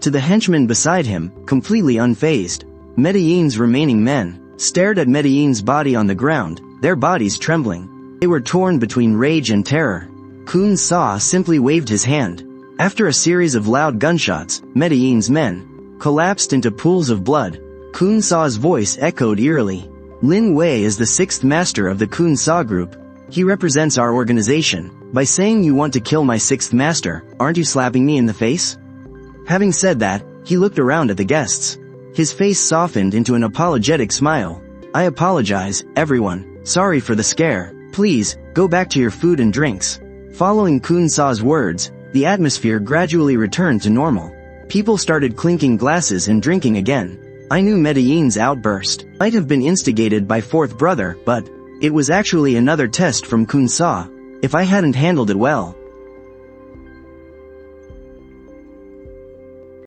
to the henchman beside him, completely unfazed. Medellin's remaining men stared at Medellin's body on the ground, their bodies trembling. They were torn between rage and terror. Kun-sa simply waved his hand. After a series of loud gunshots, Medellin's men collapsed into pools of blood. Kun-sa's voice echoed eerily. Lin Wei is the sixth master of the Kun-sa group. He represents our organization. By saying you want to kill my sixth master, aren't you slapping me in the face? Having said that, he looked around at the guests. His face softened into an apologetic smile. I apologize, everyone. Sorry for the scare. Please, go back to your food and drinks. Following Kun-sa's words, the atmosphere gradually returned to normal. People started clinking glasses and drinking again. I knew Medellin's outburst might have been instigated by fourth brother, but it was actually another test from Kun-sa. If I hadn't handled it well,